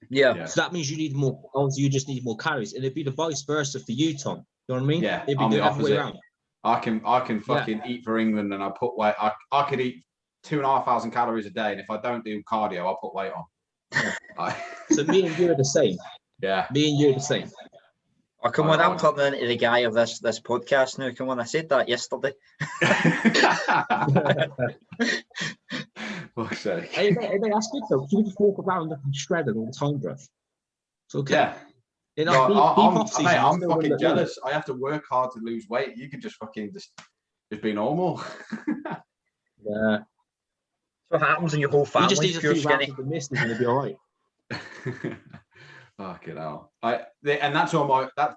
Speaker 1: Yeah.
Speaker 2: So that means you need more. Also, you just need more calories, and it'd be the vice versa for you, Tom. You know what I mean?
Speaker 3: Yeah,
Speaker 2: it'd be the other way around.
Speaker 3: I can fucking eat for England, and I put weight. I could eat 2,500 calories a day, and if I don't do cardio, I'll put weight on.
Speaker 2: So me and you are the same.
Speaker 3: Yeah.
Speaker 2: Me and you are the same.
Speaker 1: Oh, come on, I'm turning into the guy of this podcast now. Come on, I said that yesterday.
Speaker 3: Fuck's sake.
Speaker 2: Hey, that's good though. You just walk around looking shredded all the time, bro. It's okay.
Speaker 3: Yeah. I'm fucking jealous. I have to work hard to lose weight. You could just fucking just be normal.
Speaker 2: Yeah.
Speaker 1: What happens when your whole family
Speaker 2: just need
Speaker 1: is pure skinny?
Speaker 2: The misses and it'll be all right.
Speaker 3: Fucking hell. And that's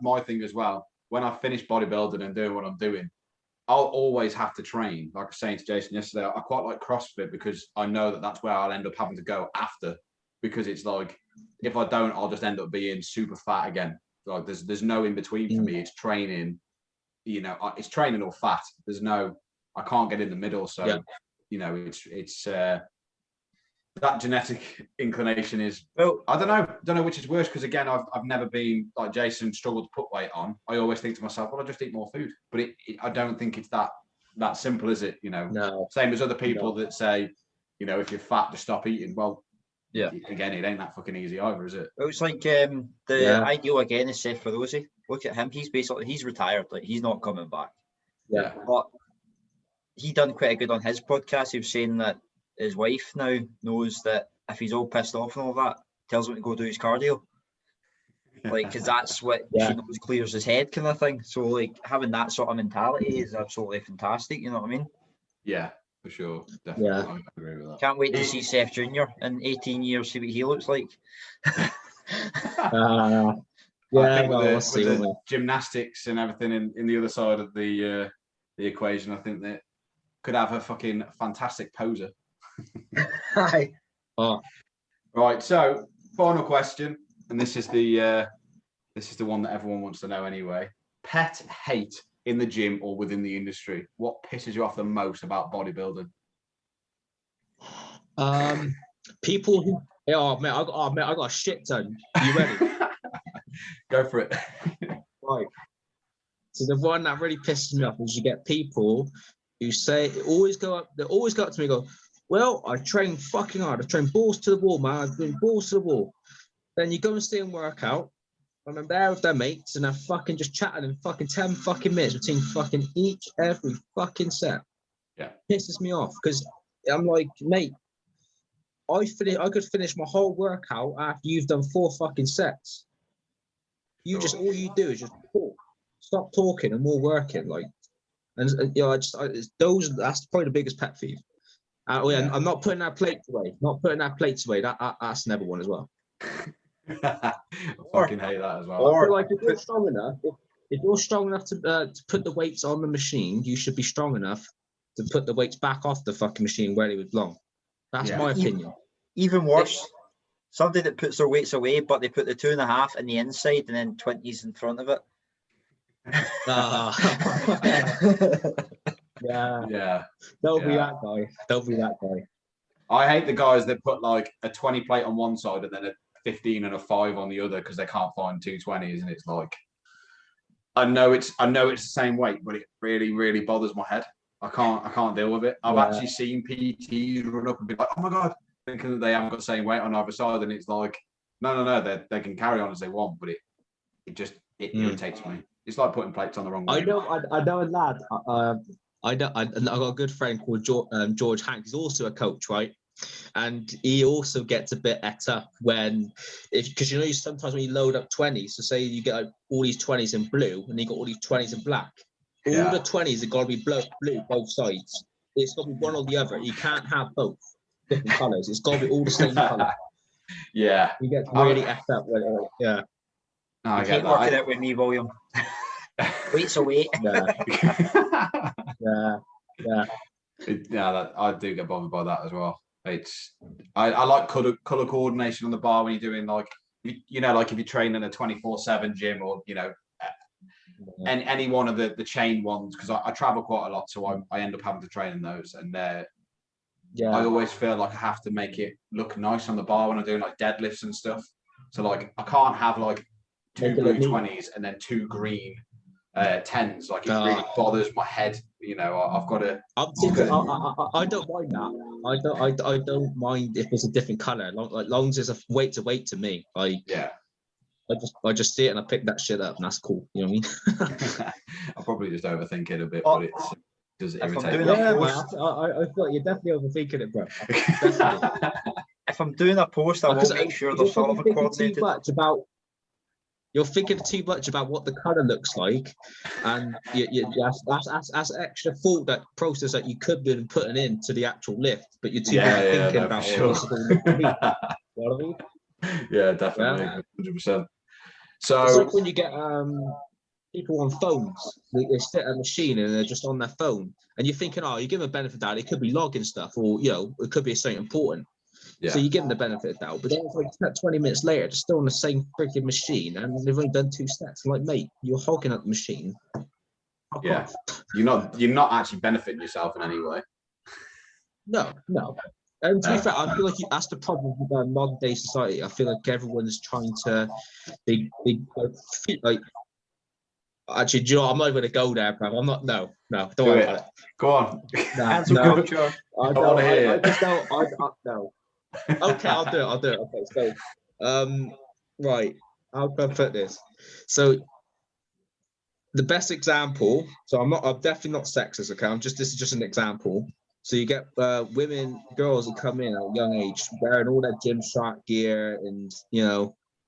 Speaker 3: my thing as well. When I finish bodybuilding and doing what I'm doing, I'll always have to train. Like I was saying to Jason yesterday, I quite like CrossFit because I know that that's where I'll end up having to go after, because it's like, if I don't, I'll just end up being super fat again. Like there's no in between for me. It's training, you know, it's training or fat. I can't get in the middle. So, you know, it's that genetic inclination is, well, I don't know which is worse, because again, I've never been like Jason, struggled to put weight on. I always think to myself, well, I just eat more food, but I don't think it's that simple, is it? You know,
Speaker 2: no.
Speaker 3: Same as other people that say, you know, if you're fat, just stop eating. Well, yeah, again, it ain't that fucking easy either, is it?
Speaker 1: Well, it's like the ideal again is Seth Ferozi. Look at him; he's retired, like he's not coming back.
Speaker 3: Yeah,
Speaker 1: but he done quite a good on his podcast. He was saying that his wife now knows that if he's all pissed off and all that, tells him to go do his cardio. Like, because that's what she knows clears his head, kind of thing. So, like, having that sort of mentality is absolutely fantastic. You know what I mean?
Speaker 3: Yeah, for sure. Definitely.
Speaker 2: Yeah.
Speaker 3: I agree with that.
Speaker 1: Can't wait to see Seth Jr. in 18 years, see what he looks like.
Speaker 3: I think with the gymnastics and everything in the other side of the equation, I think that could have a fucking fantastic poser.
Speaker 1: Hi.
Speaker 3: Right. So, final question, and this is the one that everyone wants to know anyway. Pet hate in the gym or within the industry. What pisses you off the most about bodybuilding?
Speaker 2: People who I got a shit ton. You ready?
Speaker 3: Go for it.
Speaker 2: Right. So the one that really pisses me off is you get people who they always go up to me and go, well, I train fucking hard. I train balls to the wall, man. I've been balls to the wall. Then you go and see them work out, and I'm there with their mates, and they're fucking just chatting in fucking 10 fucking minutes between fucking every fucking set.
Speaker 3: Yeah.
Speaker 2: Pisses me off, because I'm like, mate, I could finish my whole workout after you've done 4 fucking sets. All you do is just talk. Stop talking and more working, like, and you know, that's probably the biggest pet peeve. I'm not putting our plates away. That's another one as well.
Speaker 3: I fucking hate that as well.
Speaker 2: Or like, if you're strong enough, to put the weights on the machine, you should be strong enough to put the weights back off the fucking machine where they would belong. That's my opinion.
Speaker 1: Even worse, somebody that puts their weights away, but they put the 2.5 in the inside and then 20s in front of it.
Speaker 2: Yeah. Don't be that guy.
Speaker 3: I hate the guys that put like a 20 plate on one side and then a 15 and a 5 on the other because they can't find 220s, and it's like, I know it's the same weight, but it really, really bothers my head. I can't deal with it. I've actually seen PTs run up and be like, "Oh my god," thinking that they haven't got the same weight on either side, and it's like, no, they can carry on as they want, but it irritates me. It's like putting plates on the wrong way.
Speaker 2: I know a lad. I got a good friend called George Hank. He's also a coach, right? And he also gets a bit et up because you know sometimes when you load up 20s, so say you get like all these 20s in blue and you got all these 20s in black. All the 20s have got to be blue both sides. It's got to be one or the other. You can't have both different colours. It's got to be all the same colour.
Speaker 3: Yeah,
Speaker 2: you get really et up. Yeah.
Speaker 3: No, I
Speaker 1: you
Speaker 3: get
Speaker 1: keep
Speaker 3: that.
Speaker 1: working it with me, William. Weight's a weight.
Speaker 3: Yeah, I do get bothered by that as well. I like color coordination on the bar when you're doing like like if you're training a 24/7 gym or and any one of the chain ones, because I travel quite a lot, so I end up having to train in those, and I always feel like I have to make it look nice on the bar when I'm doing like deadlifts and stuff. So like I can't have like 2 blue 20s and then 2 green 10s. Like it really bothers my head. I've got to.
Speaker 2: I don't mind that. I don't mind if it's a different color. Long as it's a weight to me. I just see it and I pick that shit up and that's cool. You know what I mean?
Speaker 3: I'll probably just overthink it a bit, but it does irritate me.
Speaker 2: Yeah, man, I feel like you're definitely overthinking it, bro. Definitely.
Speaker 1: If I'm doing a post, I will make sure there's sort of a coordinated.
Speaker 2: You're thinking too much about what the color looks like, and that's extra thought, that process that you could be putting into the actual lift, but you're too busy thinking about it. You know what I mean?
Speaker 3: Yeah, definitely, 100%. So
Speaker 2: it's like when you get people on phones, they sit at a machine and they're just on their phone, and you're thinking, you give them a benefit of doubt, it could be logging stuff, or it could be something important. Yeah. So you give them the benefit of doubt, but then it's like 20 minutes later, they're still on the same freaking machine, and they've only done 2 sets. I'm like, mate, you're hogging up the machine.
Speaker 3: Yeah, you're not actually benefiting yourself in any way.
Speaker 2: No. And to be fair, I feel like that's the problem with modern day society. I feel like everyone's trying to, they like. Actually, do you know what? I'm not going to go there, bro. I'm not. No. Don't worry about it.
Speaker 3: Go on.
Speaker 1: Cancel culture.
Speaker 2: I just don't. No. Okay, I'll do it. Okay, so, right. How can I put this? So, the best example. So I'm definitely not sexist. Okay, this is just an example. So you get girls who come in at a young age wearing all that Gymshark gear, and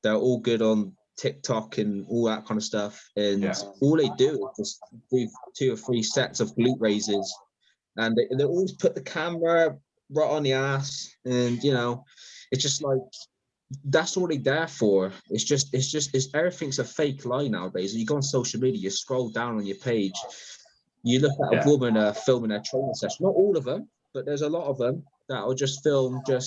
Speaker 2: they're all good on TikTok and all that kind of stuff. And all they do is just do 2 or 3 sets of glute raises, and they always put the camera right on the ass, and it's just like that's all they're there for. It's everything's a fake lie nowadays. You go on social media, you scroll down on your page, you look at a woman filming a training session. Not all of them, but there's a lot of them that will just film the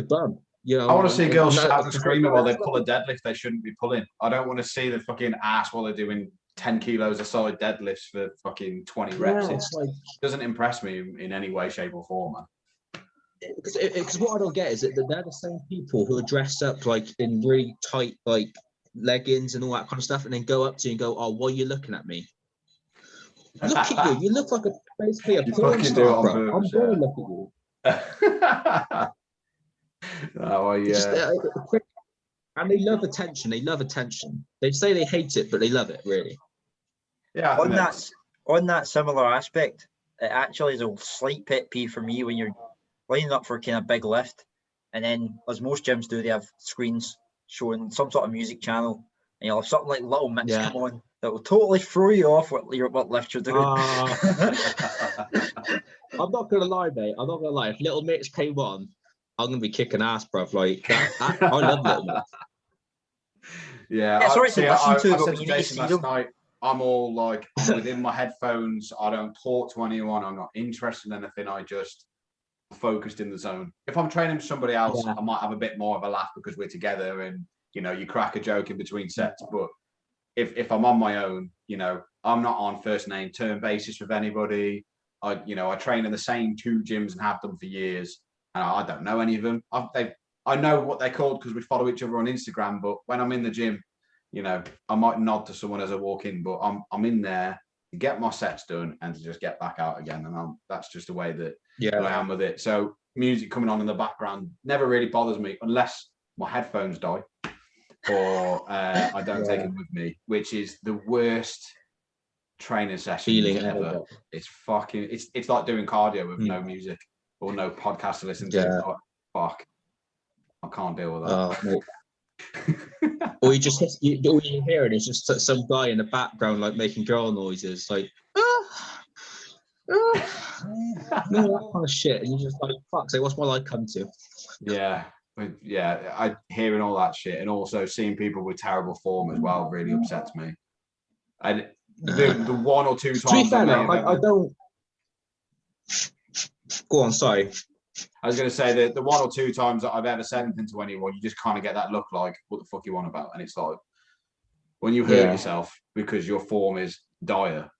Speaker 2: bum.
Speaker 3: I want to see girls shout and screaming while they pull a deadlift they shouldn't be pulling. I don't want to see the fucking ass while they're doing 10 kilos a side deadlifts for fucking 20 reps. It doesn't impress me in any way, shape, or form, man.
Speaker 2: Because what I don't get is that they're the same people who are dressed up like in really tight like leggings and all that kind of stuff, and then go up to you and go, "Oh, why are you looking at me? Look at you! You look like basically a porn star, bro. I'm going to look at you." And they love attention. They say they hate it, but they love it, really.
Speaker 1: Yeah. On that similar aspect, it actually is a slight pet peeve for me when you're lining up for a kind of big lift, and then, as most gyms do, they have screens showing some sort of music channel, and you'll have something like Little Mix come on that will totally throw you off what lift you're doing.
Speaker 2: I'm not gonna lie, mate. I'm not gonna lie. If Little Mix came on, I'm gonna be kicking ass, bruv. Like I love Little Mix.
Speaker 3: Yeah,
Speaker 1: it's alright to listen to, but
Speaker 3: when
Speaker 1: you need to see them.
Speaker 3: Night, I'm all like, I'm within my headphones. I don't talk to anyone. I'm not interested in anything. I just focused in the zone. If I'm training with somebody else, I might have a bit more of a laugh because we're together and you crack a joke in between sets. But if I'm on my own, I'm not on first name term basis with anybody. I train in the same 2 gyms and have done for years, and I don't know any of them. I know what they're called because we follow each other on Instagram, but when I'm in the gym, you know, I might nod to someone as I walk in, but I'm in there to get my sets done and to just get back out again. And that's just the way that I am with it. So music coming on in the background never really bothers me unless my headphones die or I don't take them with me, which is the worst training session
Speaker 2: Feeling
Speaker 3: ever. It's fucking, it's like doing cardio with no music or no podcast to listen to. Like, fuck, I can't deal with that.
Speaker 2: Or you just all you hear is just some guy in the background like making girl noises, like that kind of shit, and you're just like, fuck, so what's my life come to?
Speaker 3: I hearing all that shit, and also seeing people with terrible form as well really upsets me. And the one or two times, to be fair,
Speaker 2: I don't. Go on, sorry.
Speaker 3: I was going to say that the one or two times that I've ever said anything to anyone, you just kind of get that look like, what the fuck you want about? And it's like, when you hurt yourself because your form is dire,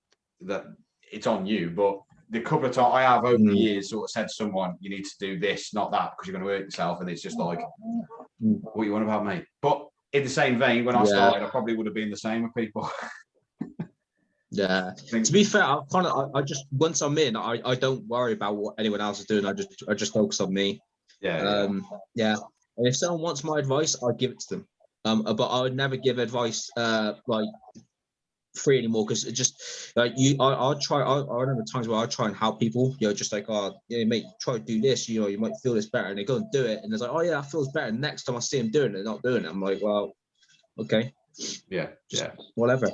Speaker 3: that it's on you. But the couple of times I have over the years sort of said to someone, you need to do this, not that, because you're going to hurt yourself. And it's just like, what you want about, mate? But in the same vein, when I started, I probably would have been the same with people.
Speaker 2: Yeah. To be fair, I just, once I'm in, I don't worry about what anyone else is doing. I just focus on me. And if someone wants my advice, I'd give it to them. But I would never give advice like free anymore, because it just like I remember times where I try and help people, you know, just like, mate, try to do this, you know, you might feel this better, and they go and do it, and it's like, oh yeah, I feel better. Next time I see them doing it, they're not doing it. I'm like, well, okay. Whatever.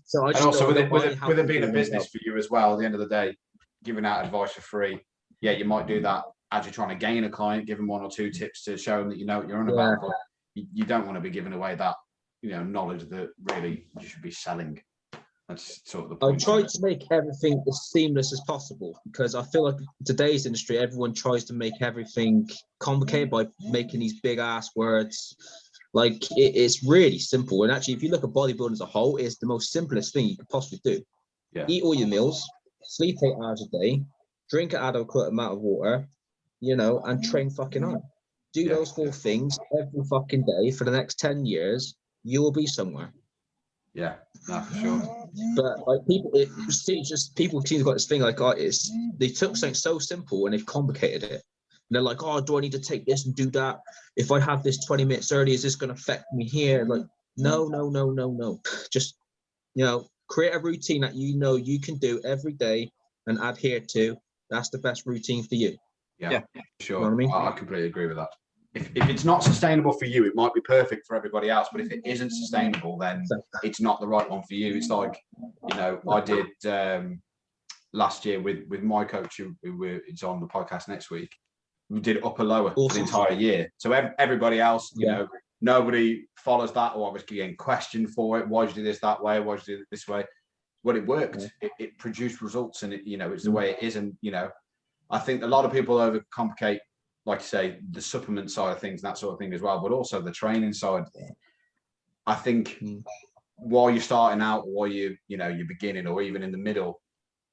Speaker 2: So I just, and also with it
Speaker 3: being a business for you as well, at the end of the day, giving out advice for free, you might do that as you're trying to gain a client, give them one or two tips to show them that you know what you're on about, but you don't want to be giving away that, you know, knowledge that really you should be selling. That's sort of the point.
Speaker 2: I try to make everything as seamless as possible, because I feel like today's industry, everyone tries to make everything complicated by making these big ass words. Like, it's really simple. And actually, if you look at bodybuilding as a whole, it's the most simplest thing you could possibly do. Eat all your meals, sleep 8 hours a day, drink an adequate amount of water, you know, and train fucking hard. Do those 4 things every fucking day for the next 10 years, you will be somewhere.
Speaker 3: Yeah, no, for sure.
Speaker 2: But like people seem to got this thing like, they took something so simple and they've complicated it. And they're like, oh, do I need to take this and do that? If I have this 20 minutes early, is this going to affect me here? Like, no. Just, you know, create a routine that you know you can do every day and adhere to. That's the best routine for you.
Speaker 3: Yeah, sure.
Speaker 2: You know what I mean?
Speaker 3: I completely agree with that. If it's not sustainable for you, it might be perfect for everybody else. But if it isn't sustainable, then it's not the right one for you. It's like, you know, I did last year with my coach, who it's on the podcast next week. We did upper lower for the entire year. So everybody else, you know, nobody follows that, or obviously getting questioned for it. Why did you do this that way? Why did you do it this way? Well, it worked. It produced results, and it, you know, it's the way it is. And you know, I think a lot of people overcomplicate, like you say, the supplement side of things, that sort of thing as well, but also the training side. I think while you're starting out, or you're beginning, or even in the middle,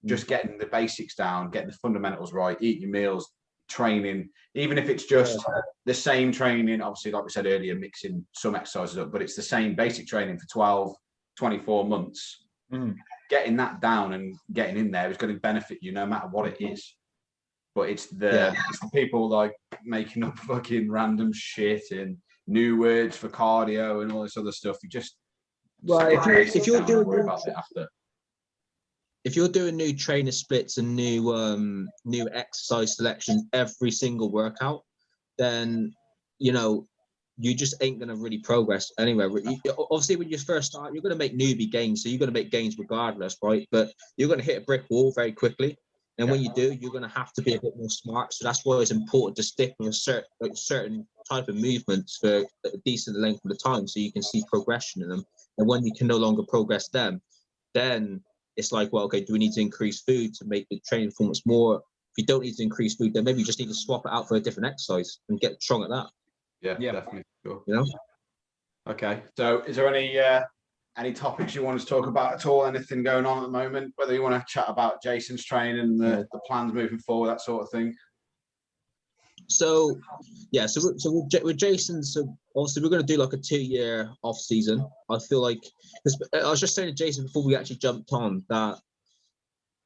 Speaker 3: just getting the basics down, getting the fundamentals right, eat your meals, training, even if it's just the same training, obviously, like we said earlier, mixing some exercises up, but it's the same basic training for 12, 24 months. Getting that down and getting in there is going to benefit you no matter what it is. But it's the people like making up fucking random shit and new words for cardio and all this other stuff. You just
Speaker 2: if you're doing worry about it after. If you're doing new trainer splits and new exercise selections every single workout, then you know you just ain't gonna really progress anywhere. Obviously, when you first start, you're gonna make newbie gains, so you're gonna make gains regardless, right? But you're gonna hit a brick wall very quickly. And when you do, you're going to have to be a bit more smart. So that's why it's important to stick with a certain type of movements for a decent length of the time, so you can see progression in them. And when you can no longer progress them, then it's like, well, okay, do we need to increase food to make the training performance more? If you don't need to increase food, then maybe you just need to swap it out for a different exercise and get strong at that.
Speaker 3: Yeah, definitely. Sure.
Speaker 2: You know?
Speaker 3: Okay. So is there any topics you want to talk about at all? Anything going on at the moment? Whether you want to chat about Jason's training, the plans moving forward, that sort of thing.
Speaker 2: So with Jason, so obviously we're going to do like a 2-year off season. I feel like, because I was just saying to Jason before we actually jumped on that,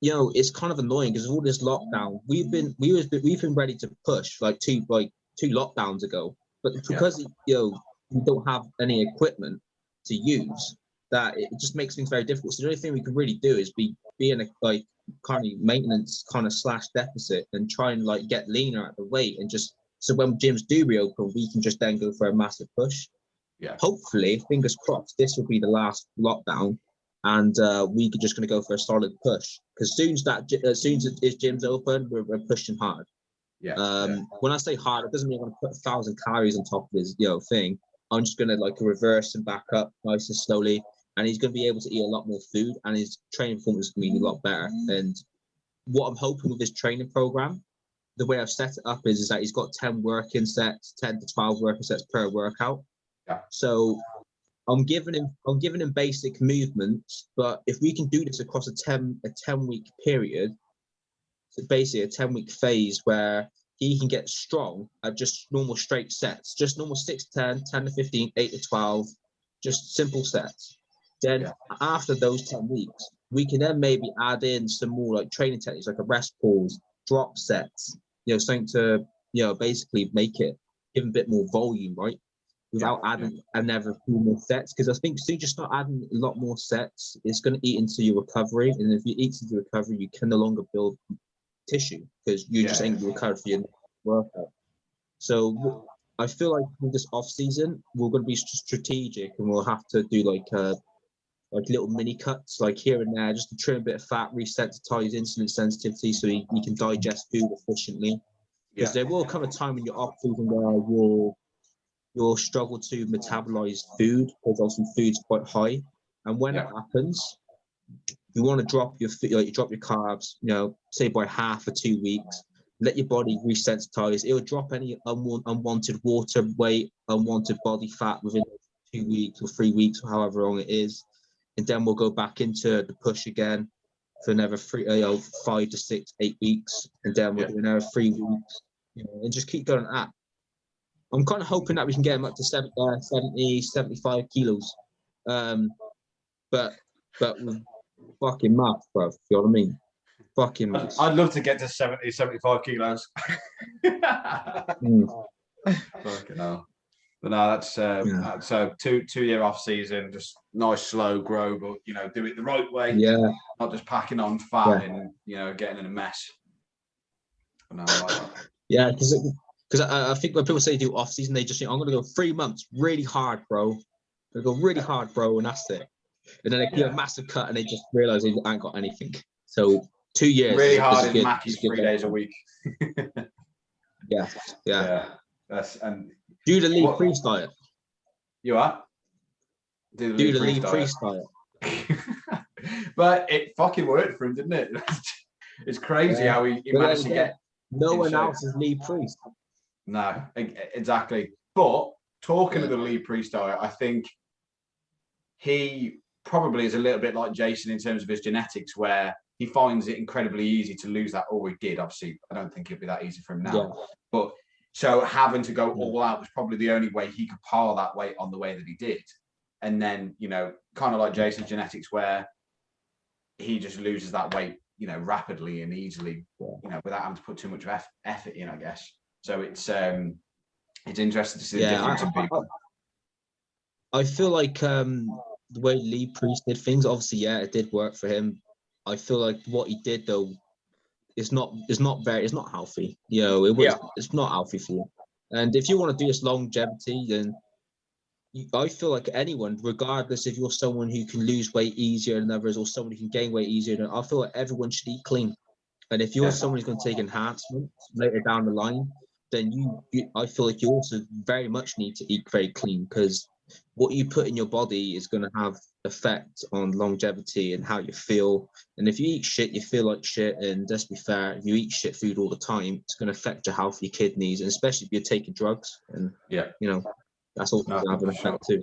Speaker 2: it's kind of annoying because of all this lockdown. We've been ready to push like two lockdowns ago, but because we don't have any equipment to use, that it just makes things very difficult. So the only thing we can really do is be in a like kind of maintenance kind of / deficit and try and like get leaner at the weight, and just so when gyms do reopen, we can just then go for a massive push.
Speaker 3: Yeah.
Speaker 2: Hopefully, fingers crossed, this will be the last lockdown, and we're just going to go for a solid push. Because as soon as gyms open, we're pushing hard.
Speaker 3: Yeah.
Speaker 2: When I say hard, it doesn't mean I'm going to put 1,000 calories on top of his thing. I'm just going to like reverse and back up nice and slowly, and he's going to be able to eat a lot more food, and his training performance is going to be a lot better. And what I'm hoping with this training program, the way I've set it up is that he's got 10 working sets, 10 to 12 working sets per workout.
Speaker 3: Yeah.
Speaker 2: So I'm giving him basic movements, but if we can do this across a 10-week period, so basically a 10-week phase where he can get strong at just normal straight sets, just normal 6 to 10, 10 to 15, 8 to 12, just simple sets. Then after those 10 weeks, we can then maybe add in some more like training techniques, like a rest pause, drop sets, something to, basically make it, give him a bit more volume, right? Without adding another few more sets. Because I think as soon as you start adding a lot more sets, it's going to eat into your recovery. And if you eat into recovery, you can no longer build tissue because you just ain't recovered for your workout. So I feel like with this off season, we're going to be strategic, and we'll have to do like little mini cuts, like here and there, just to trim a bit of fat, resensitize insulin sensitivity, so you can digest food efficiently. Because there will come a time in your off season where you'll struggle to metabolize food, because obviously food's quite high, and when it happens, you want to drop your carbs, say by half for 2 weeks. Let your body resensitize. It will drop any unwanted water weight, unwanted body fat within 2 weeks or 3 weeks, or however long it is, and then we'll go back into the push again for another 5 to 6, 8 weeks, and then we'll do another 3 weeks, and just keep going at. I'm kind of hoping that we can get him up to 70, 75 kilos, but with fucking math, bro. You know what I mean? Fucking math.
Speaker 3: I'd love to get to 70, 75 kilos.
Speaker 2: Mm.
Speaker 3: Fucking hell. But no, that's a 2-year off season, just nice slow grow, but do it the right way.
Speaker 2: Yeah.
Speaker 3: Not just packing on fat and getting in a mess. No, I like that.
Speaker 2: Yeah, because I think when people say do off season, they just think I'm gonna go 3 months really hard, bro. They go really hard, bro, and that's it. And then they do a massive cut, and they just realize they ain't got anything. So 2 years
Speaker 3: really hard is Mackie's 3 days a week.
Speaker 2: Yeah.
Speaker 3: That's and
Speaker 2: do the lean priest diet.
Speaker 3: You are? Do
Speaker 2: the lean priest diet.
Speaker 3: But it fucking worked for him, didn't it? It's crazy how he managed to get.
Speaker 2: No one else is lean priest.
Speaker 3: No, exactly. But talking of the lean priest diet, I think he probably is a little bit like Jason in terms of his genetics, where he finds it incredibly easy to lose that, or he did. Obviously, I don't think it'd be that easy for him now. But so having to go all out was probably the only way he could pile that weight on the way that he did. And then, kind of like Jason's genetics, where he just loses that weight, rapidly and easily, without having to put too much effort in, I guess. So it's interesting to see the difference in people.
Speaker 2: I feel like the way Lee Priest did things, obviously, it did work for him. I feel like what he did though, it's not healthy. It's not healthy for you. And if you want to do this longevity, then I feel like anyone, regardless if you're someone who can lose weight easier than others or someone who can gain weight easier than, I feel like everyone should eat clean. And if you're someone who's going to take enhancements later down the line, then I feel like you also very much need to eat very clean, because what you put in your body is going to have effect on longevity and how you feel. And if you eat shit, you feel like shit. And let's be fair, if you eat shit food all the time, it's going to affect your health, your kidneys, and especially if you're taking drugs. And that's also going to have an effect too.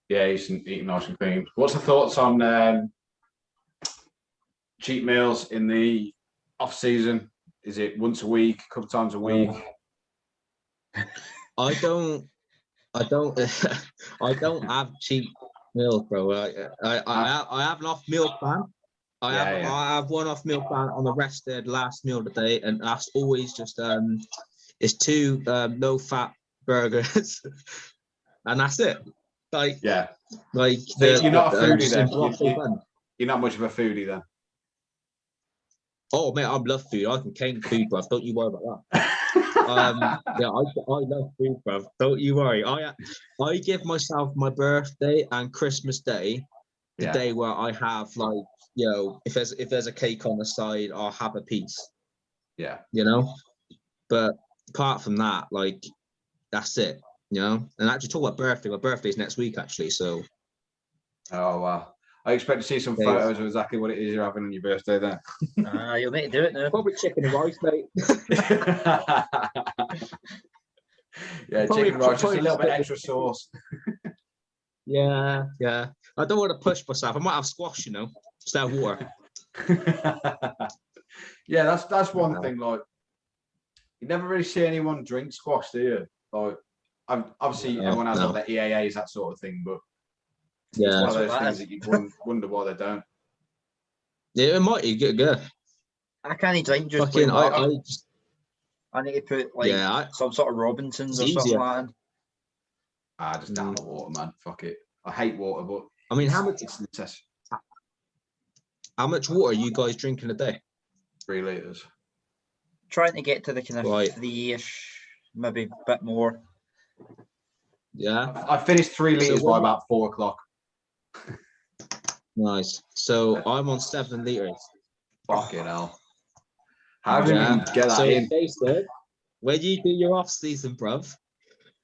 Speaker 3: Yeah, eating nice and clean. What's the thoughts on cheat meals in the off season? Is it once a week, a couple times a week?
Speaker 2: I don't I don't have cheap meals, bro. I have an off meal plan. I have one off meal plan on the rest of the last meal of the day, and that's always just it's 2 low fat burgers, and that's it. Like
Speaker 3: so
Speaker 2: you're
Speaker 3: not a foodie then. You're not much of a foodie then.
Speaker 2: Oh man, I love food. I can cane food, bruv. Don't you worry about that. I love food, bruv. Don't you worry. I give myself my birthday and Christmas Day the day where I have, like, you know, if there's a cake on the side, I'll have a piece.
Speaker 3: Yeah.
Speaker 2: You know, but apart from that, like, that's it. You know, and actually talk about birthday. My birthday's next week, actually. So.
Speaker 3: Oh wow. I expect to see some photos of exactly what it is you're having on your birthday then.
Speaker 1: You'll need to do it now.
Speaker 2: Probably chicken and rice, mate.
Speaker 3: Chicken and rice, just a little bit extra sauce.
Speaker 2: Yeah. I don't want to push myself. I might have squash, you know, instead of water.
Speaker 3: Yeah, that's one thing. Like, you never really see anyone drink squash, do you? Like, obviously everyone has like their EAAs, that sort of thing, but it's one of those things that you wonder why they don't.
Speaker 2: Yeah, it might be good.
Speaker 1: I can't drink just
Speaker 2: fucking.
Speaker 1: I need to put some sort of Robinsons or something like that.
Speaker 3: Just down the water, man. Fuck it. I hate water, but
Speaker 2: I mean, how much water are you guys drinking a day?
Speaker 3: 3 liters.
Speaker 1: Trying to get to the kind of 3-ish, maybe a bit more.
Speaker 2: Yeah.
Speaker 3: I finished 3 liters by about 4 o'clock.
Speaker 2: Nice. So I'm on 7 liters.
Speaker 3: Fucking hell. How do you get that in?
Speaker 2: Said, when you do your off season, bruv,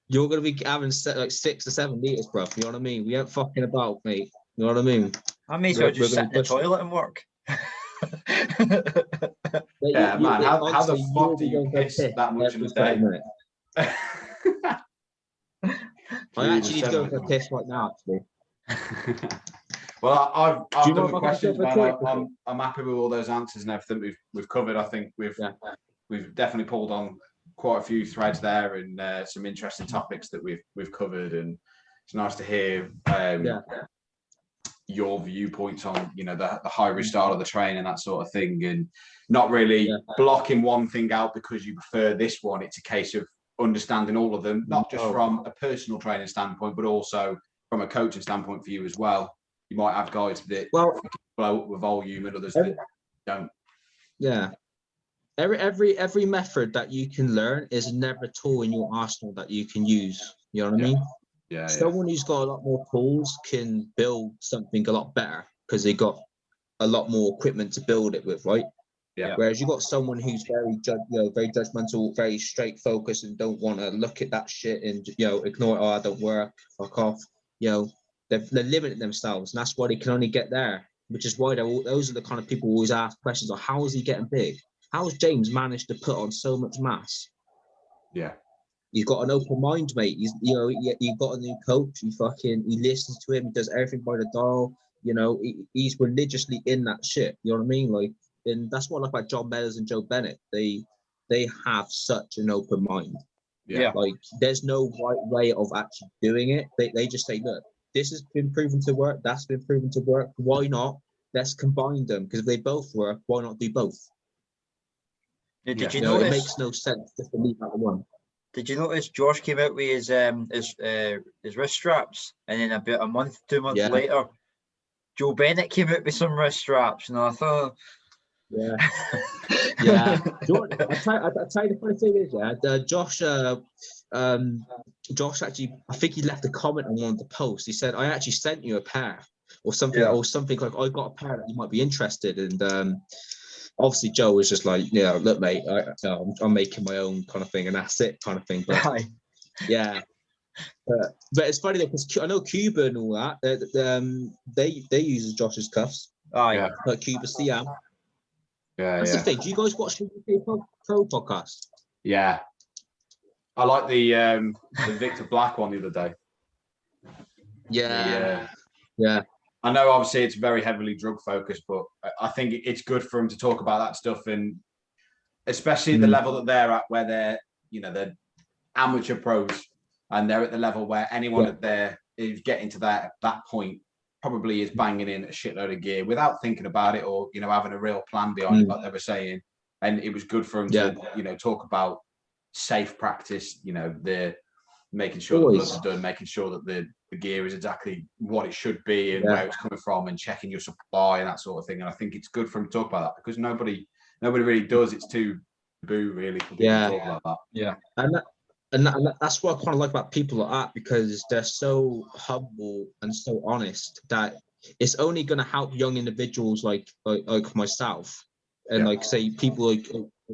Speaker 2: you're gonna be having like 6 or 7 liters, bruv. You know what I mean? We ain't fucking about, mate. You know what I mean?
Speaker 1: I may as well just sit in the toilet and work.
Speaker 3: Man. How the fuck do you piss that much in a day?
Speaker 2: I actually need to go for a piss right now, actually.
Speaker 3: Well, I've done the questions, man. I'm happy with all those answers and everything we've covered. I think we've definitely pulled on quite a few threads there, and some interesting topics that we've covered, and it's nice to hear your viewpoints on, you know, the high risk style of the train and that sort of thing, and not really blocking one thing out because you prefer this one. It's a case of understanding all of them, not just from a personal training standpoint, but also from a coaching standpoint for you as well. You might have guys that blow up with volume and others that don't.
Speaker 2: Yeah. Every method that you can learn is never a tool in your arsenal that you can use. You know what I mean?
Speaker 3: Yeah.
Speaker 2: Someone who's got a lot more tools can build something a lot better because they got a lot more equipment to build it with, right?
Speaker 3: Yeah.
Speaker 2: Whereas you got someone who's very judgmental, very straight focused, and don't want to look at that shit and, you know, ignore it. Oh, I don't work. Fuck off. You know, they're limiting themselves, and that's why they can only get there. Which is why those are the kind of people who always ask questions like, how is he getting big? How has James managed to put on so much mass?
Speaker 3: Yeah.
Speaker 2: He's got an open mind, mate. He's, you know, he got a new coach. He listens to him. He does everything by the dial. You know, he's religiously in that shit. You know what I mean? Like, and that's what I like about John Meadows and Joe Bennett. They have such an open mind.
Speaker 3: Yeah.
Speaker 2: Like, there's no right way of actually doing it. They just say, look, this has been proven to work. That's been proven to work. Why not? Let's combine them, because if they both work, why not do both?
Speaker 1: Did you notice?
Speaker 2: It makes no sense just to leave out one.
Speaker 1: Did you notice Josh came out with his wrist straps, and then about 2 months later, Joe Bennett came out with some wrist straps, and I thought,
Speaker 2: Jordan, I tell you the funny thing is, Josh actually, I think he left a comment on one of the posts. He said, "I actually sent you a pair," or something, or something like, "I got a pair that you might be interested." And obviously, Joe was just like, "Yeah, look, mate, I'm making my own kind of thing, and that's it, kind of thing." But but it's funny though, because I know Cuba and all that. They use Josh's cuffs. Like Cuba Siam. That's the thing. Do you guys watch the UK Pro podcast?
Speaker 3: Yeah. I like the Victor Black one the other day.
Speaker 2: Yeah.
Speaker 3: I know obviously it's very heavily drug focused, but I think it's good for him to talk about that stuff, and especially the level that they're at, where they're amateur pros, and they're at the level where anyone at there is getting to that point probably is banging in a shitload of gear without thinking about it, or having a real plan behind it, like they were saying. And it was good for them to talk about safe practice, the making sure the bloods are done, making sure that the gear is exactly what it should be and where it's coming from, and checking your supply and that sort of thing. And I think it's good for them to talk about that, because nobody really does. It's too taboo, really, for people to talk about that.
Speaker 2: Yeah. And that's what I kind of like about people like that, because they're so humble and so honest that it's only going to help young individuals like myself, and like say people like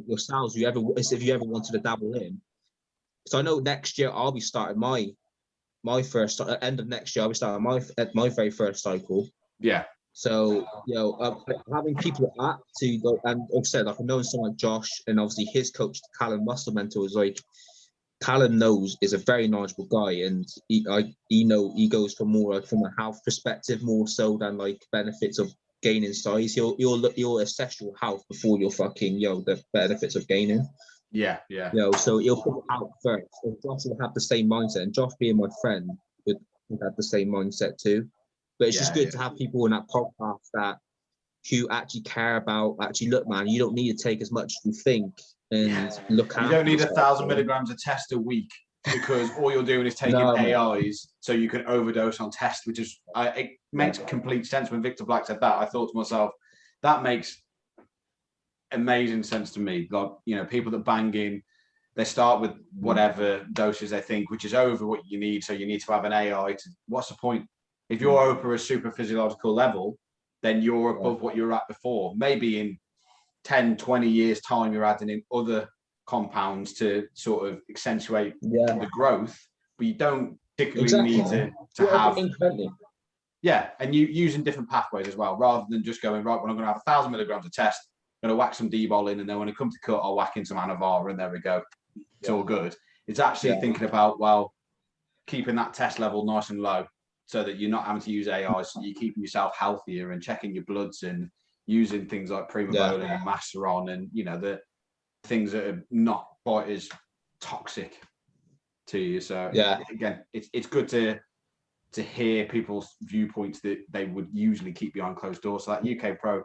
Speaker 2: yourselves, if you ever wanted to dabble in. So I know next year I'll be starting my first end of next year. I'll be starting my very first cycle.
Speaker 3: Yeah.
Speaker 2: So having people like that to go, and like I said, like knowing someone like Josh, and obviously his coach Callum Muscle Mentor is like. Callum is a very knowledgeable guy, and he goes for more like from a health perspective more so than like benefits of gaining size. He'll assess your health before you're fucking the benefits of gaining.
Speaker 3: Yeah.
Speaker 2: So he'll put it out first. So Josh will have the same mindset, and Josh being my friend would have the same mindset too. But it's just good to have people in that podcast who actually care about, look, man, you don't need to take as much as you think. And look,
Speaker 3: you don't need 1,000 milligrams of test a week, because all you're doing is taking AIs so you can overdose on test, which is it makes complete sense. When Victor Black said that, I thought to myself, that makes amazing sense to me. Like, people that bang in, they start with whatever doses they think, which is over what you need. So you need to have an AI. What's the point? If you're over a super physiological level, then you're above what you're at before. Maybe in 10, 20 years time, you're adding in other compounds to sort of accentuate the growth, but you don't particularly need to have and you using different pathways as well, rather than just going, right, when I'm going to have 1,000 milligrams of test, I'm going to whack some D-bol in, and then when it comes to cut, I'll whack in some Anavar, and there we go, it's all good. It's actually thinking about, well, keeping that test level nice and low so that you're not having to use AI, so you're keeping yourself healthier and checking your bloods and using things like Primobolan and Masteron, and the things that are not quite as toxic to you. So again, it's good to hear people's viewpoints that they would usually keep behind closed doors. So that UK Pro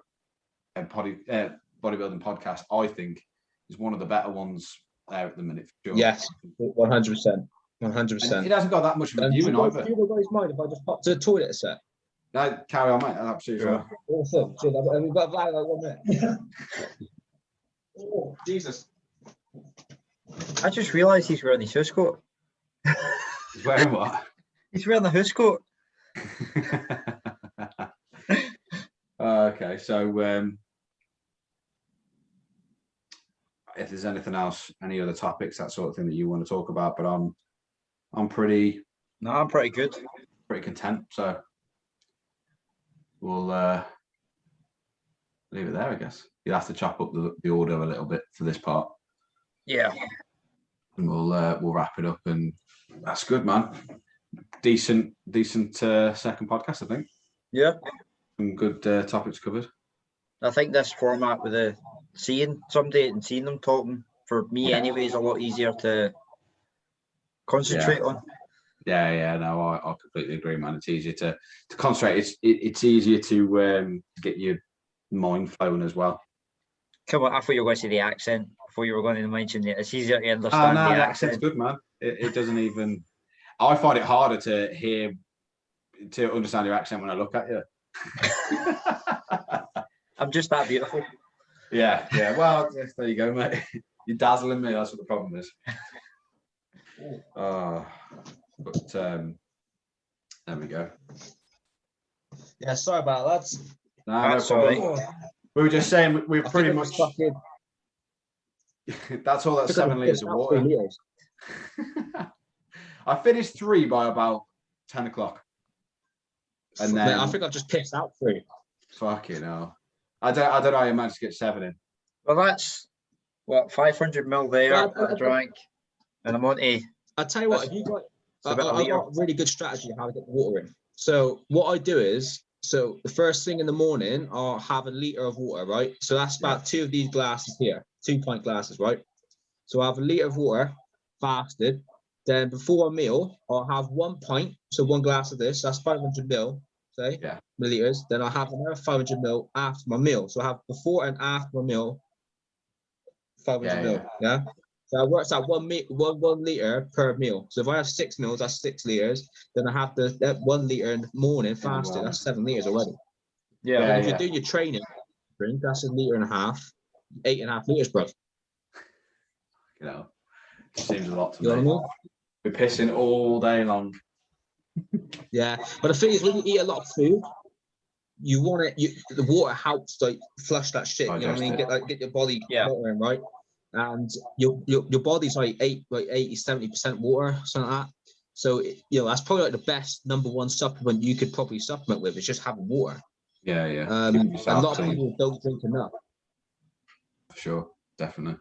Speaker 3: and Bodybuilding podcast, I think, is one of the better ones there at the minute. For sure.
Speaker 2: Yes, 100%. 100%.
Speaker 3: It hasn't got that much of a viewing either.
Speaker 2: Do you guys mind if I just pop to the toilet a sec?
Speaker 3: No, carry on, mate. That's absolutely right.
Speaker 2: Awesome. We've got like 1 minute. Oh, Jesus.
Speaker 1: I just realised he's wearing his hoose coat.
Speaker 3: He's wearing what?
Speaker 1: He's wearing the hoose coat.
Speaker 3: Okay, so if there's anything else, any other topics, that sort of thing that you want to talk about, but I'm pretty
Speaker 1: good.
Speaker 3: Pretty content. So we'll leave it there, I guess. You'll have to chop up the order a little bit for this part.
Speaker 1: Yeah.
Speaker 3: And we'll wrap it up, and that's good, man. Decent second podcast, I think.
Speaker 1: Yeah.
Speaker 3: Some good topics covered.
Speaker 1: I think this format with seeing somebody and seeing them talking, for me anyway, is a lot easier to concentrate on.
Speaker 3: Yeah, no, I completely agree, man. It's easier to concentrate. It's easier to get your mind flowing as well.
Speaker 1: Come on, I thought you were going to say the accent before you were going to mention it. It's easier to understand the accent's
Speaker 3: good, man. It doesn't even. I find it harder to understand your accent when I look at you.
Speaker 2: I'm just that beautiful.
Speaker 3: Yeah. Well, yes, there you go, mate. You're dazzling me. That's what the problem is. But there we go.
Speaker 2: Yeah, sorry about that.
Speaker 3: No problem. We were just saying we're pretty much. That's all. That's 7 litres of water. I finished 3 by about 10 o'clock. And then
Speaker 2: I think I've just pissed out 3.
Speaker 3: Fucking hell. I don't know how you managed to get 7 in.
Speaker 1: Well, that's what 500 ml there I drank, and I'm on to.
Speaker 2: I'll tell you what, if you got, I've got a really good strategy on how to get the water in. So what I do is, the first thing in the morning, I'll have a litre of water, right? So that's about 2 of these glasses here, 2-pint glasses, right? So I have a litre of water, fasted. Then before a meal, I'll have 1 pint, so 1 glass of this. That's 500 ml, say, milliliters. Then I'll have another 500 ml after my meal. So I have before and after my meal, 500 ml. Yeah. So it works out 1 liter per meal. So if I have 6 meals, that's 6 liters. Then I have that 1 liter in the morning fasted. That's 7 liters already.
Speaker 1: Yeah.
Speaker 2: And if you're doing your training drink, that's 1.5 liters, 8.5 liters, bro.
Speaker 3: You know, it seems a lot to
Speaker 2: You know
Speaker 3: me.
Speaker 2: what I mean?
Speaker 3: We're pissing all day long.
Speaker 2: Yeah, but the thing is, when you eat a lot of food, you want it. The water helps like flush that shit. You know what I mean? Get your body watering, right? And your body's like 80-70% water, something like that. So that's probably like the best #1 supplement you could probably supplement with. Is just having water.
Speaker 3: Yeah.
Speaker 2: A lot of people don't drink enough.
Speaker 3: For sure, definitely.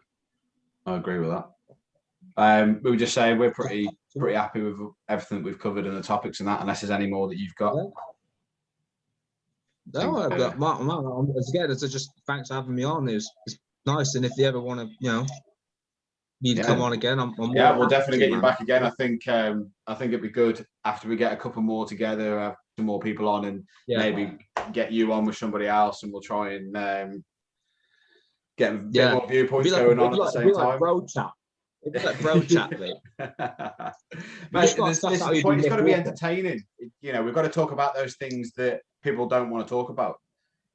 Speaker 3: I agree with that. We were just saying we're pretty happy with everything we've covered and the topics and that, unless there's any more that you've got.
Speaker 2: Again, it's just thanks for having me on. It's nice, and if you ever want to, need to come on again, I'm
Speaker 3: we'll definitely get you back again. I think it'd be good after we get a couple more together, have some more people on, and maybe get you on with somebody else, and we'll try and get a bit more viewpoints going on at the same time.
Speaker 2: Like bro chat. It's like bro chat, mate.
Speaker 3: Mate, the point, it's got to be entertaining. We've got to talk about those things that people don't want to talk about.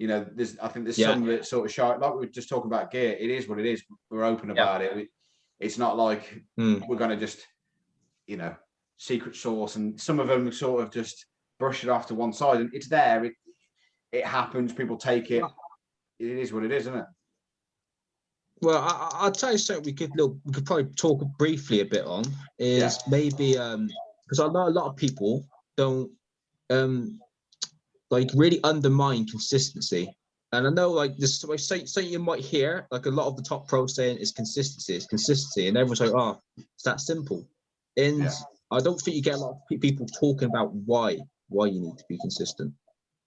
Speaker 3: I think there's some that sort of shy. Like we were just talking about gear. It is what it is. We're open about it. It's not like we're going to just, secret sauce. And some of them sort of just brush it off to one side. And it's there. It happens. People take it. It is what it is, isn't it?
Speaker 2: Well, I'll tell you something we could probably talk briefly a bit on is maybe because I know a lot of people don't really undermine consistency. And I know this something you might hear, like a lot of the top pros saying is consistency. And everyone's like, oh, it's that simple. And I don't think you get a lot of people talking about why you need to be consistent.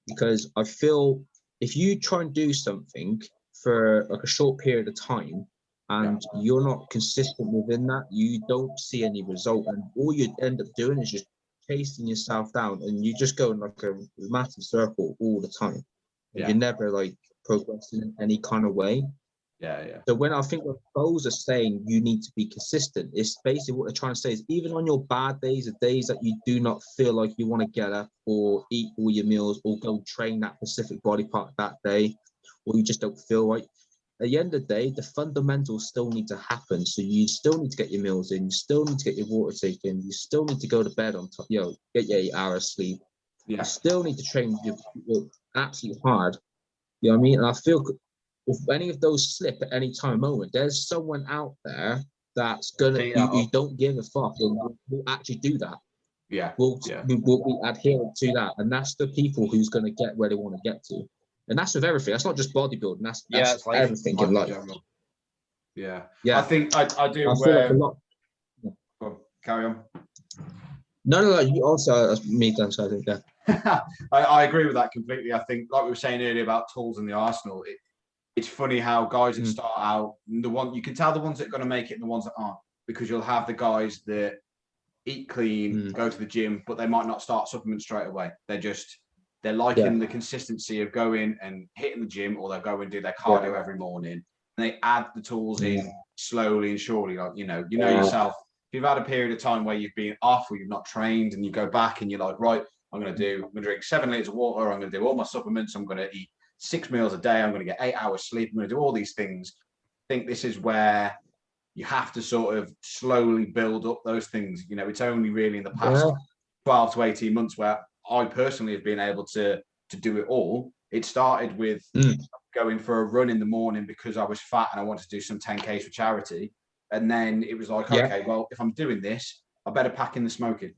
Speaker 2: Because I feel if you try and do something for like a short period of time and you're not consistent within that, you don't see any result. And all you end up doing is just chasing yourself down, and you just go in like a massive circle all the time. You're never progressing in any kind of way. So when I think what pros are saying you need to be consistent, it's basically what they're trying to say is even on your bad days, the days that you do not feel like you want to get up or eat all your meals or go train that specific body part that day, or you just don't feel right, at the end of the day, the fundamentals still need to happen. So you still need to get your meals in, you still need to get your water taken, you still need to go to bed on top, get your 8 hours sleep. You still need to train your absolutely hard. You know what I mean? And I feel if any of those slip at any time moment, there's someone out there that's gonna you don't give a fuck and will actually do that. Will be adherent to that, and that's the people who's gonna get where they want to get to. And that's with everything. That's not just bodybuilding. That's everything in life.
Speaker 3: Yeah. I think I do.
Speaker 2: I feel like a lot.
Speaker 3: Carry on.
Speaker 2: No. You also me done. So I think
Speaker 3: I agree with that completely. I think, like we were saying earlier about tools in the arsenal, it's funny how guys that start out, you can tell the ones that are going to make it and the ones that aren't, because you'll have the guys that eat clean, go to the gym, but they might not start supplements straight away. They're liking the consistency of going and hitting the gym, or they'll go and do their cardio every morning, and they add the tools in slowly and surely. Like, yourself, if you've had a period of time where you've been off or you've not trained, and you go back and you're like, right, I'm going to drink 7 liters of water, I'm going to do all my supplements, I'm going to eat 6 meals a day, I'm going to get 8 hours sleep, I'm going to do all these things. I think this is where you have to sort of slowly build up those things. It's only really in the past 12 to 18 months where I personally have been able to do it all. It started with going for a run in the morning because I was fat and I wanted to do some 10Ks for charity. And then it was like, okay, well, if I'm doing this, I better pack in the smoking.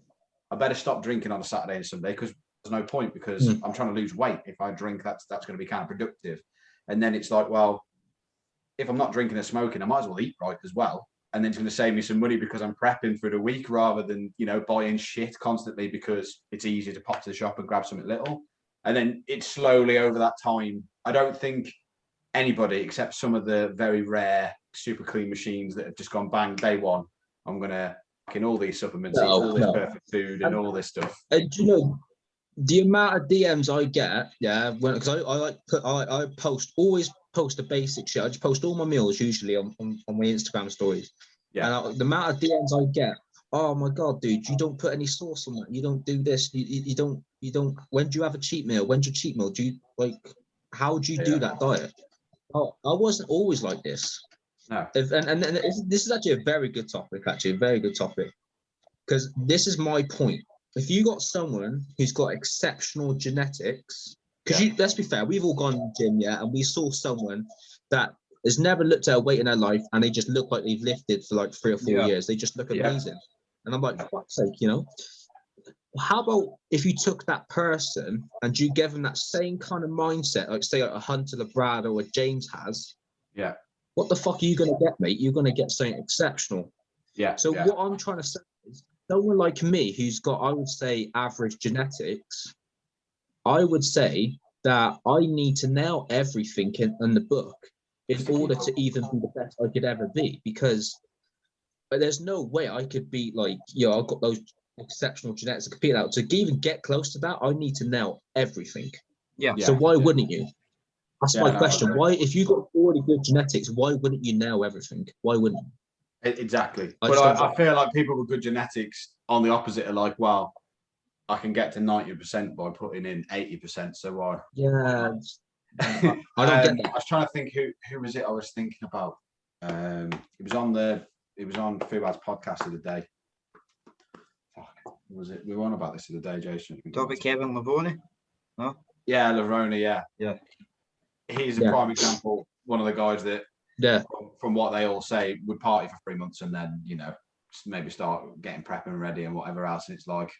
Speaker 3: I better stop drinking on a Saturday and Sunday, because there's no point, because I'm trying to lose weight. If I drink, that's going to be counterproductive. And then it's like, well, if I'm not drinking and smoking, I might as well eat right as well. And then it's going to save me some money because I'm prepping for the week rather than, buying shit constantly because it's easier to pop to the shop and grab something little. And then it's slowly over that time. I don't think anybody, except some of the very rare super clean machines that have just gone bang day one, I'm gonna in all these supplements, eat all this perfect food and all this stuff.
Speaker 2: And you know, the amount of DMs I get, because I always post the basic shit. I just post all my meals usually on my Instagram stories. Yeah. And the amount of DMs I get, oh my god, dude, you don't put any sauce on that. You don't do this. You don't. When do you have a cheat meal? When's your cheat meal? Do you how do you do that diet? Oh, I wasn't always like this.
Speaker 3: No.
Speaker 2: And this is actually a very good topic. Because this is my point. If you got someone who's got exceptional genetics, because let's be fair, we've all gone to the gym, and we saw someone that has never looked at a weight in their life, and they just look like they've lifted for like 3 or 4 years. They just look amazing. And I'm like, for fuck's sake, how about if you took that person and you gave them that same kind of mindset, like say a Hunter, a Brad, or a James has? Yeah. What the fuck are you going to get, mate? You're going to get something exceptional. Yeah. So what I'm trying to say is, someone like me who's got, I would say, average genetics, I would say that I need to nail everything in the book in order to even be the best I could ever be. Because there's no way I could be like, I've got those exceptional genetics to compete out. To even get close to that, I need to nail everything. Yeah. So why wouldn't you? That's my question. Why, if you got already good genetics, why wouldn't you nail everything? Why wouldn't you?
Speaker 3: Exactly. But I feel like people with good genetics on the opposite are like, well, I can get to 90% by putting in 80%. So why?
Speaker 2: Yeah. I don't get that.
Speaker 3: I was trying to think who was it I was thinking about. It was on Fuad's podcast of the day. Fuck, was it? We were on about this the other day, Jason.
Speaker 1: Talk about Kevin Lavoni? No?
Speaker 3: Yeah, Lavoni, yeah. He's a prime example. One of the guys that, from what they all say, would party for 3 months and then, maybe start getting prep and ready and whatever else. And it's like,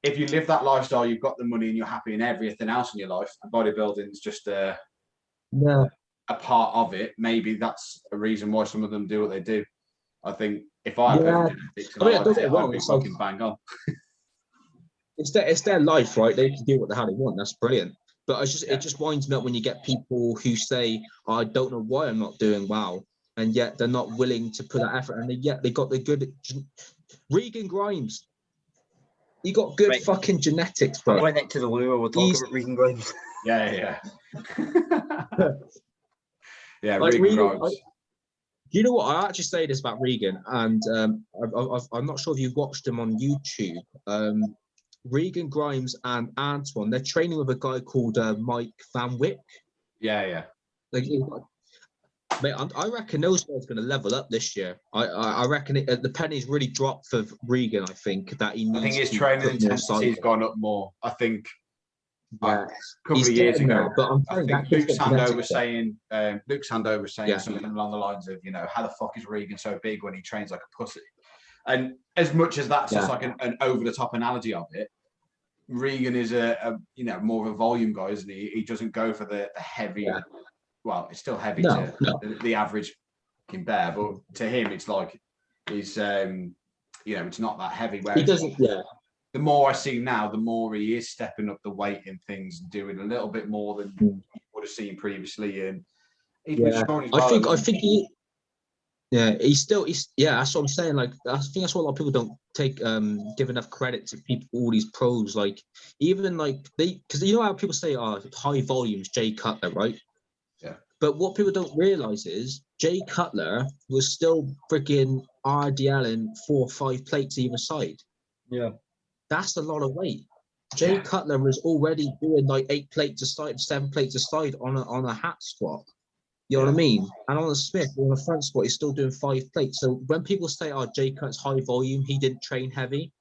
Speaker 3: if you live that lifestyle, you've got the money and you're happy in everything else in your life, and bodybuilding is just a part of it. Maybe that's a reason why some of them do what they do. I think if I had genetics, I'd be fucking bang on.
Speaker 2: It's their life, right? They can do what the hell they want. That's brilliant. But it just winds me up when you get people who say, I don't know why I'm not doing well, and yet they're not willing to put that effort, and yet they got the good. Regan Grimes, he got good fucking genetics, bro.
Speaker 1: I went into the lure. We'll talk about Regan Grimes.
Speaker 3: Yeah. Regan Grimes.
Speaker 2: You know what? I actually say this about Regan, and I'm not sure if you watched him on YouTube. Regan Grimes and Antoine, they're training with a guy called Mike Van Wyck.
Speaker 3: Yeah.
Speaker 2: Mate, I reckon those guys are going to level up this year. I reckon the penny's really dropped for Regan. I think that he needs.
Speaker 3: I think his training intensity's gone up more. I think a couple of years ago,
Speaker 2: but
Speaker 3: I think Luke Sando was saying something along the lines of, how the fuck is Regan so big when he trains like a pussy? And as much as that's just like an over-the-top analogy of it, Regan is a more of a volume guy, isn't he? He doesn't go for the heavy. Yeah. Well, it's still heavy to the average fucking bear, but to him, it's like he's it's not that heavy. Whereas
Speaker 2: he doesn't. Yeah.
Speaker 3: The more I see now, the more he is stepping up the weight in things and doing a little bit more than you would have seen previously. And he's been strong as well.
Speaker 2: I think he. Yeah, he's that's what I'm saying. Like, I think that's what a lot of people don't give enough credit to people, all these pros. Like, even like because you know how people say, high volumes, Jay Cutler, right?
Speaker 3: Yeah.
Speaker 2: But what people don't realize is Jay Cutler was still freaking RDLing 4 or 5 plates either side.
Speaker 1: Yeah.
Speaker 2: That's a lot of weight. Jay Cutler was already doing like 8 plates a side, 7 plates a side on a hat squat. You know what I mean? And on a Smith, on a front squat, he's still doing 5 plates. So when people say, Jay Cut's high volume, he didn't train heavy.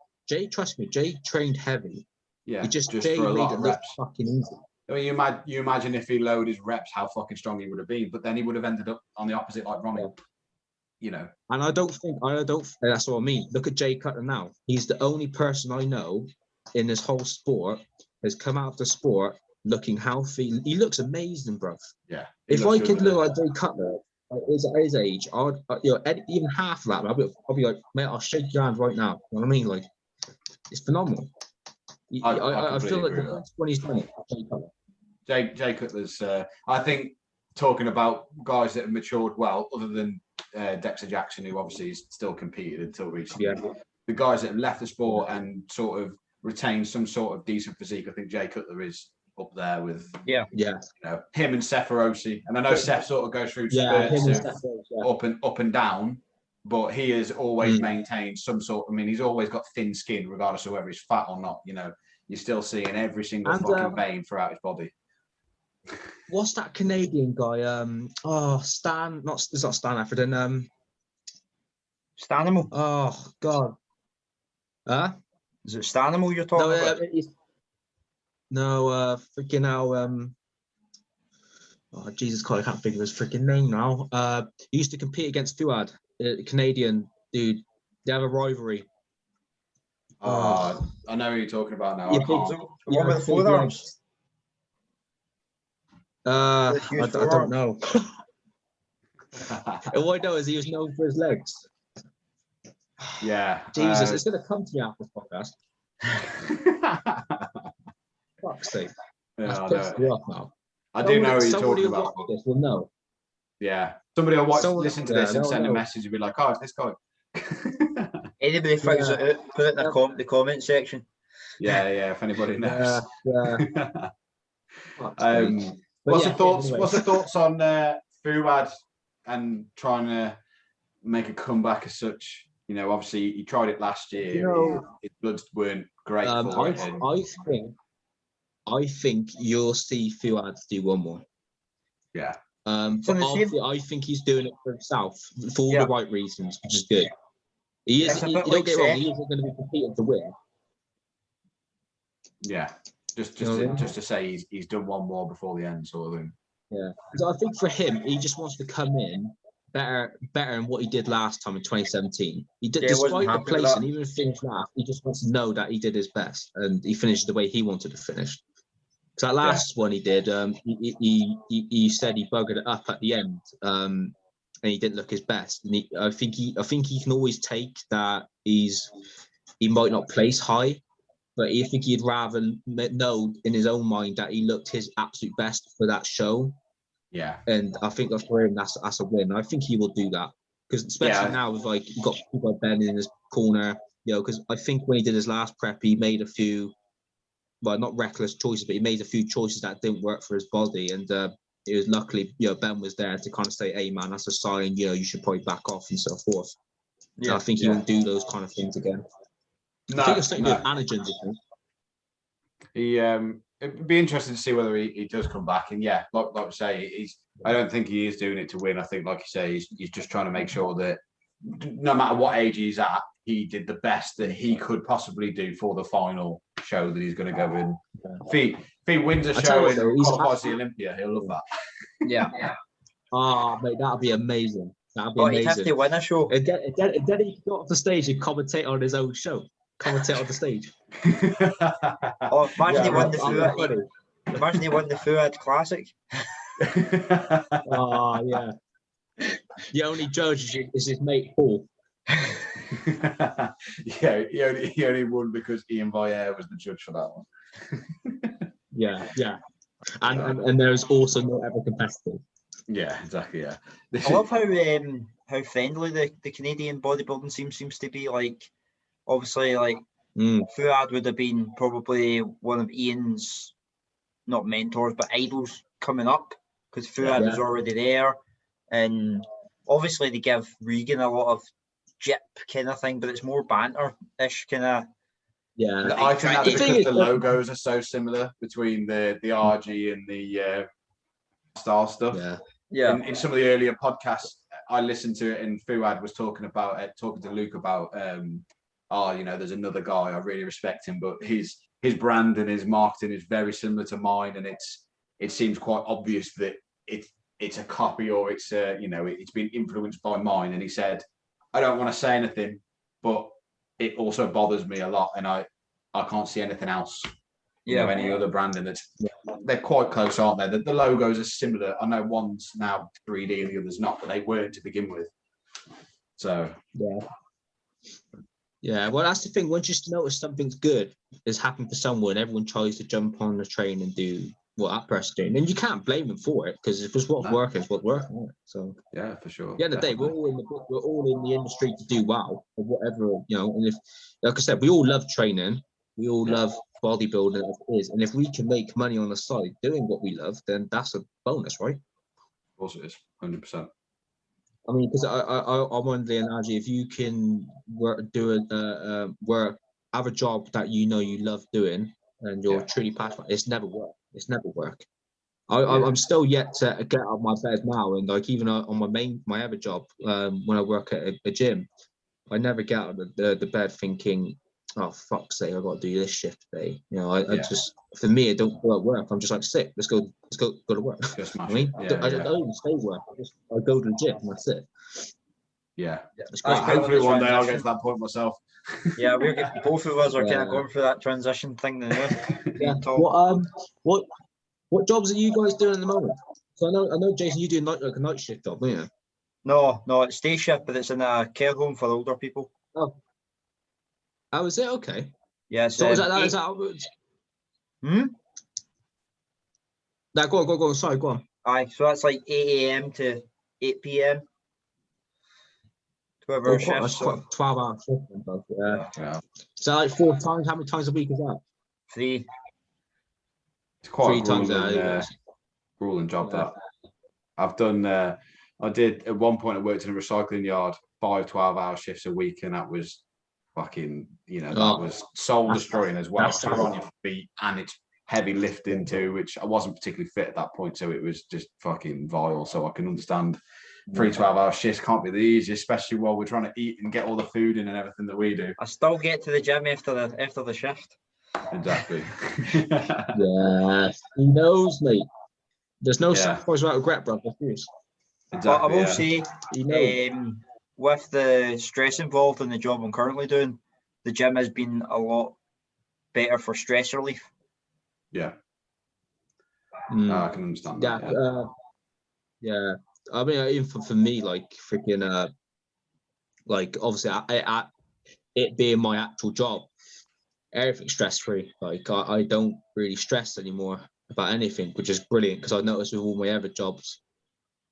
Speaker 2: Trust me, Jay trained heavy.
Speaker 3: Yeah,
Speaker 2: he just Jay
Speaker 3: for a
Speaker 2: made
Speaker 3: lot
Speaker 2: it
Speaker 3: of
Speaker 2: look
Speaker 3: reps.
Speaker 2: fucking easy.
Speaker 3: I mean, you imagine if he lowered his reps, how fucking strong he would have been. But then he would have ended up on the opposite, like Ronnie. And
Speaker 2: I don't. That's what I mean. Look at Jay Cutler now. He's the only person I know in this whole sport has come out of the sport looking healthy. He looks amazing, bro.
Speaker 3: Yeah.
Speaker 2: If I could look like Jay Cutler at his age, I'd even half of that. I'll be like, mate, I'll shake your hand right now. You know what I mean? Like, it's phenomenal. I feel like the best one he's done it. Jay Cutler.
Speaker 3: Jay Cutler's. I think talking about guys that have matured well, other than Dexter Jackson, who obviously is still competed until recently.
Speaker 2: Yeah.
Speaker 3: The guys that have left the sport and sort of retained some sort of decent physique, I think Jay Cutler is up there with
Speaker 2: yeah.
Speaker 3: You know, him and Seth Feroce. And I know Seth sort of goes through
Speaker 2: him and
Speaker 3: spurts
Speaker 2: Seth
Speaker 3: of up and down, but he has always maintained some sort. I mean, he's always got thin skin, regardless of whether he's fat or not. You know, you're still seeing every single fucking vein throughout his body.
Speaker 2: What's that Canadian guy? Stan. It's not Stan Atherton.
Speaker 1: Stanimal.
Speaker 2: Oh God. Huh?
Speaker 1: Is it Stanimal you're talking about?
Speaker 2: No, freaking hell. Oh Jesus Christ, I can't think of his freaking name now. He used to compete against Fuad, Canadian dude. They have a rivalry.
Speaker 3: I know who you're talking about now.
Speaker 1: The one with the forearms.
Speaker 2: I don't know. And what I know is he was known for his legs.
Speaker 3: Yeah.
Speaker 2: Jesus, it's going to come to me after this podcast. Fuck's sake.
Speaker 3: Yeah,
Speaker 2: That's pissed me off now.
Speaker 3: I do know who you're talking about.
Speaker 2: Somebody will this will know.
Speaker 3: Yeah. Somebody will listen to this and send a message and be like, oh, it's this guy.
Speaker 1: Anybody figures it out, put it in the comment section.
Speaker 3: Yeah, if anybody knows.
Speaker 2: Yeah.
Speaker 3: What's the thoughts on Fuad and trying to make a comeback as such? You know, obviously he tried it last year. His bloods weren't great for it.
Speaker 2: I think you'll see Fuad do one more.
Speaker 3: Yeah.
Speaker 2: But obviously, I think he's doing it for himself for all the right reasons, which is good. He is. Don't get wrong. He isn't going to be competing to win.
Speaker 3: Yeah. Just to say he's done one more before the end, sort of thing.
Speaker 2: Yeah. So I think for him, he just wants to come in better than what he did last time in 2017. He did, despite the placing, even if he finished last, he just wants to know that he did his best and he finished the way he wanted to finish. So that last one he did, he said he buggered it up at the end, and he didn't look his best. And I think he can always take that he might not place high, but I think he'd rather know in his own mind that he looked his absolute best for that show.
Speaker 3: Yeah.
Speaker 2: And I think for him that's a win. I think he will do that because especially now with like you've got Ben in his corner, you know. Because I think when he did his last prep, he made a few. Well, not reckless choices, but he made a few choices that didn't work for his body. And it was luckily, Ben was there to kind of say, hey, man, that's a sign, you should probably back off and so forth. Yeah, and I think he won't do those kind of things again. I think it's something with Anagens, I think.
Speaker 3: It'd be interesting to see whether he does come back. And yeah, like I say, I don't think he is doing it to win. I think, like you say, he's just trying to make sure that no matter what age he's at, he did the best that he could possibly do for the final show that he's going to go in. If he wins a show and qualifies the Olympia, he'll love that.
Speaker 1: Yeah.
Speaker 2: Oh, mate, that'd be amazing. That'd be amazing.
Speaker 1: He'd have to win a show.
Speaker 2: And then he got off the stage and commentate on his own show. Commentate on the stage.
Speaker 1: Imagine he won the Fuad. Imagine he won the Fuad Classic.
Speaker 2: Oh yeah. The only judge is his mate Paul.
Speaker 3: Yeah, he only won because Ian Valle was the judge for that one.
Speaker 2: Yeah. And there's also no other competitor.
Speaker 3: Yeah, exactly. Yeah.
Speaker 1: I love how friendly the Canadian bodybuilding scene seems to be. Like, obviously, like Fuad would have been probably one of Ian's not mentors but idols coming up because Fuad was already there, and obviously they give Regan a lot of jip kind of thing, but it's more banter-ish kind of.
Speaker 3: Yeah, I think that's because the logos are so similar between the RG and the Star stuff.
Speaker 1: Yeah.
Speaker 3: In some of the earlier podcasts, I listened to it, and Fuad was talking to Luke about, there's another guy I really respect him, but his brand and his marketing is very similar to mine, and it seems quite obvious that it's a copy or it's been influenced by mine. And he said, I don't want to say anything, but it also bothers me a lot, and I can't see anything else. Any other branding they're quite close, aren't they? The logos are similar. I know one's now 3D and the other's not, but they weren't to begin with. So
Speaker 2: yeah. Well, that's the thing. Once you notice something's good has happened for someone, everyone tries to jump on the train and do what that person doing, and you can't blame them for it because if it's what's working, it's what's working. Right? So
Speaker 3: yeah, for sure.
Speaker 2: At the end of the day, we're all in the industry to do well or whatever, And if, like I said, we all love training, we all love bodybuilding as it is, and if we can make money on the side doing what we love, then that's a bonus, right?
Speaker 3: Of course, it is 100%.
Speaker 2: I mean, because I'm under the analogy, if you can have a job that you love doing and you're truly passionate, it's never work. I'm still yet to get out of my bed now, and like even on my other job, when I work at a gym, I never get out of the bed thinking, oh fuck's sake, I've got to do this shift today. I just, for me, I don't feel at work. I'm just like, sick, let's go to work. I mean, I don't even stay work. I go to the gym and that's it.
Speaker 3: Yeah.
Speaker 1: Hopefully
Speaker 3: one day I'll get to that point myself.
Speaker 1: Yeah, both of us are kind of going through that transition thing now.
Speaker 2: What jobs are you guys doing at the moment? So I know, Jason, you do a night shift job, don't you?
Speaker 1: No, it's day shift, but it's in a care home for older people.
Speaker 2: Oh, is it? Okay.
Speaker 1: Yeah.
Speaker 2: So is that
Speaker 1: Hmm?
Speaker 2: No, go on. Sorry, go on.
Speaker 1: Aye, so that's like 8 a.m. to 8 p.m. 12-hour shifts.
Speaker 2: That's quite 12-hour shift.
Speaker 3: Yeah.
Speaker 2: So like 4 times, how many times a week is that?
Speaker 1: 3.
Speaker 3: It's quite
Speaker 2: 3 times
Speaker 3: grueling job that. I've done, I did, at one point I worked in a recycling yard, 5 12-hour shifts a week, and that was fucking, that was soul destroying as well. You're on your feet and it's heavy lifting too, which I wasn't particularly fit at that point, so it was just fucking vile. So I can understand 3 12-hour shifts can't be the easiest, especially while we're trying to eat and get all the food in and everything that we do.
Speaker 1: I still get to the gym after the shift.
Speaker 3: Exactly.
Speaker 2: Yeah, he knows, mate. There's no sacrifice without regret, bro.
Speaker 3: Exactly.
Speaker 1: But I will say, with the stress involved in the job I'm currently doing, the gym has been a lot better for stress relief.
Speaker 3: Yeah. I can understand that.
Speaker 2: Yeah. I mean, even for me, like freaking, like obviously, it being my actual job, everything's stress-free. Like I don't really stress anymore about anything, which is brilliant because I noticed with all my other jobs,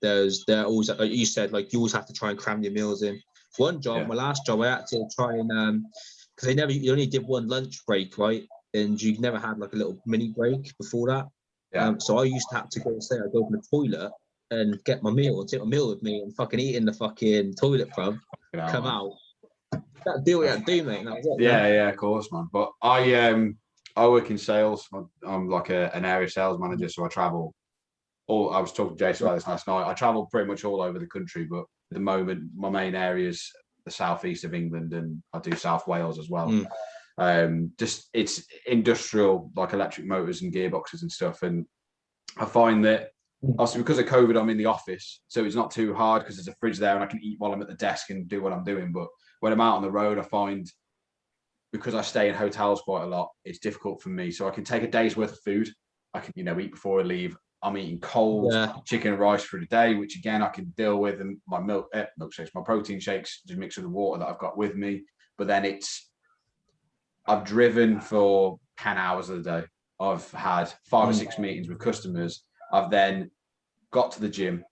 Speaker 2: they're always, like you said, like you always have to try and cram your meals in. One job, my last job, I had to try and because you only did one lunch break, right? And you never had like a little mini break before that. So I used to have to go to the toilet and get my meal and take my meal with me and fucking eat in the fucking toilet, bro. Come out. That do what you do, mate. That was it,
Speaker 3: yeah, of course, man. But I work in sales. I'm like an area sales manager, so I travel. I was talking to Jason about this last night. I travel pretty much all over the country, but at the moment, my main area is the southeast of England, and I do South Wales as well. Just it's industrial, like electric motors and gearboxes and stuff. And I find that also because of COVID, I'm in the office, so it's not too hard because there's a fridge there and I can eat while I'm at the desk and do what I'm doing. But when I'm out on the road, I find because I stay in hotels quite a lot, it's difficult for me. So I can take a day's worth of food. I can, eat before I leave. I'm eating cold chicken and rice for the day, which again I can deal with, and my milkshakes, my protein shakes, just mix with the water that I've got with me. But then I've driven for 10 hours of the day. I've had 5 or 6 meetings with customers. I've then got to the gym.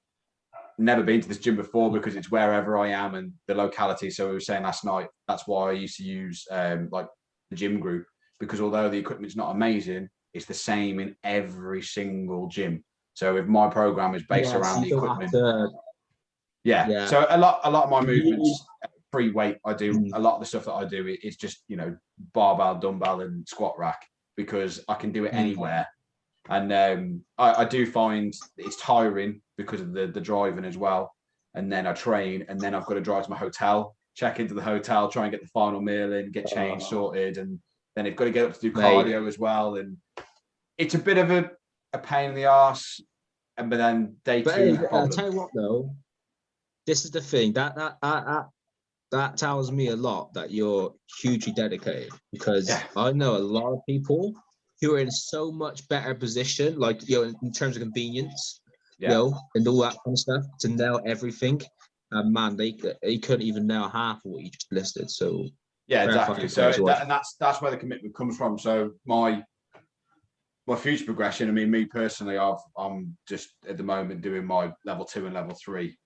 Speaker 3: Never been to this gym before because it's wherever I am and the locality. So we were saying last night, that's why I used to use like the gym group, because although the equipment's not amazing, it's the same in every single gym. So if my program is based around the equipment, so a lot of my movements, free weight, I do a lot of the stuff that I do. It's just barbell, dumbbell, and squat rack because I can do it anywhere. And I do find it's tiring because of the driving as well. And then I train, and then I've got to drive to my hotel, check into the hotel, try and get the final meal in, get changed, sorted, and then I've got to get up to do cardio as well. And it's a bit of a pain in the arse. But then day two.
Speaker 2: I'll tell you what though, this is the thing that tells me a lot that you're hugely dedicated, because I know a lot of people who are in so much better position, like in terms of convenience, and all that kind of stuff, to nail everything. And man, they couldn't even nail half of what you just listed. So
Speaker 3: exactly. So and that's where the commitment comes from. So my future progression, I mean, me personally, I'm just at the moment doing my level 2 and level 3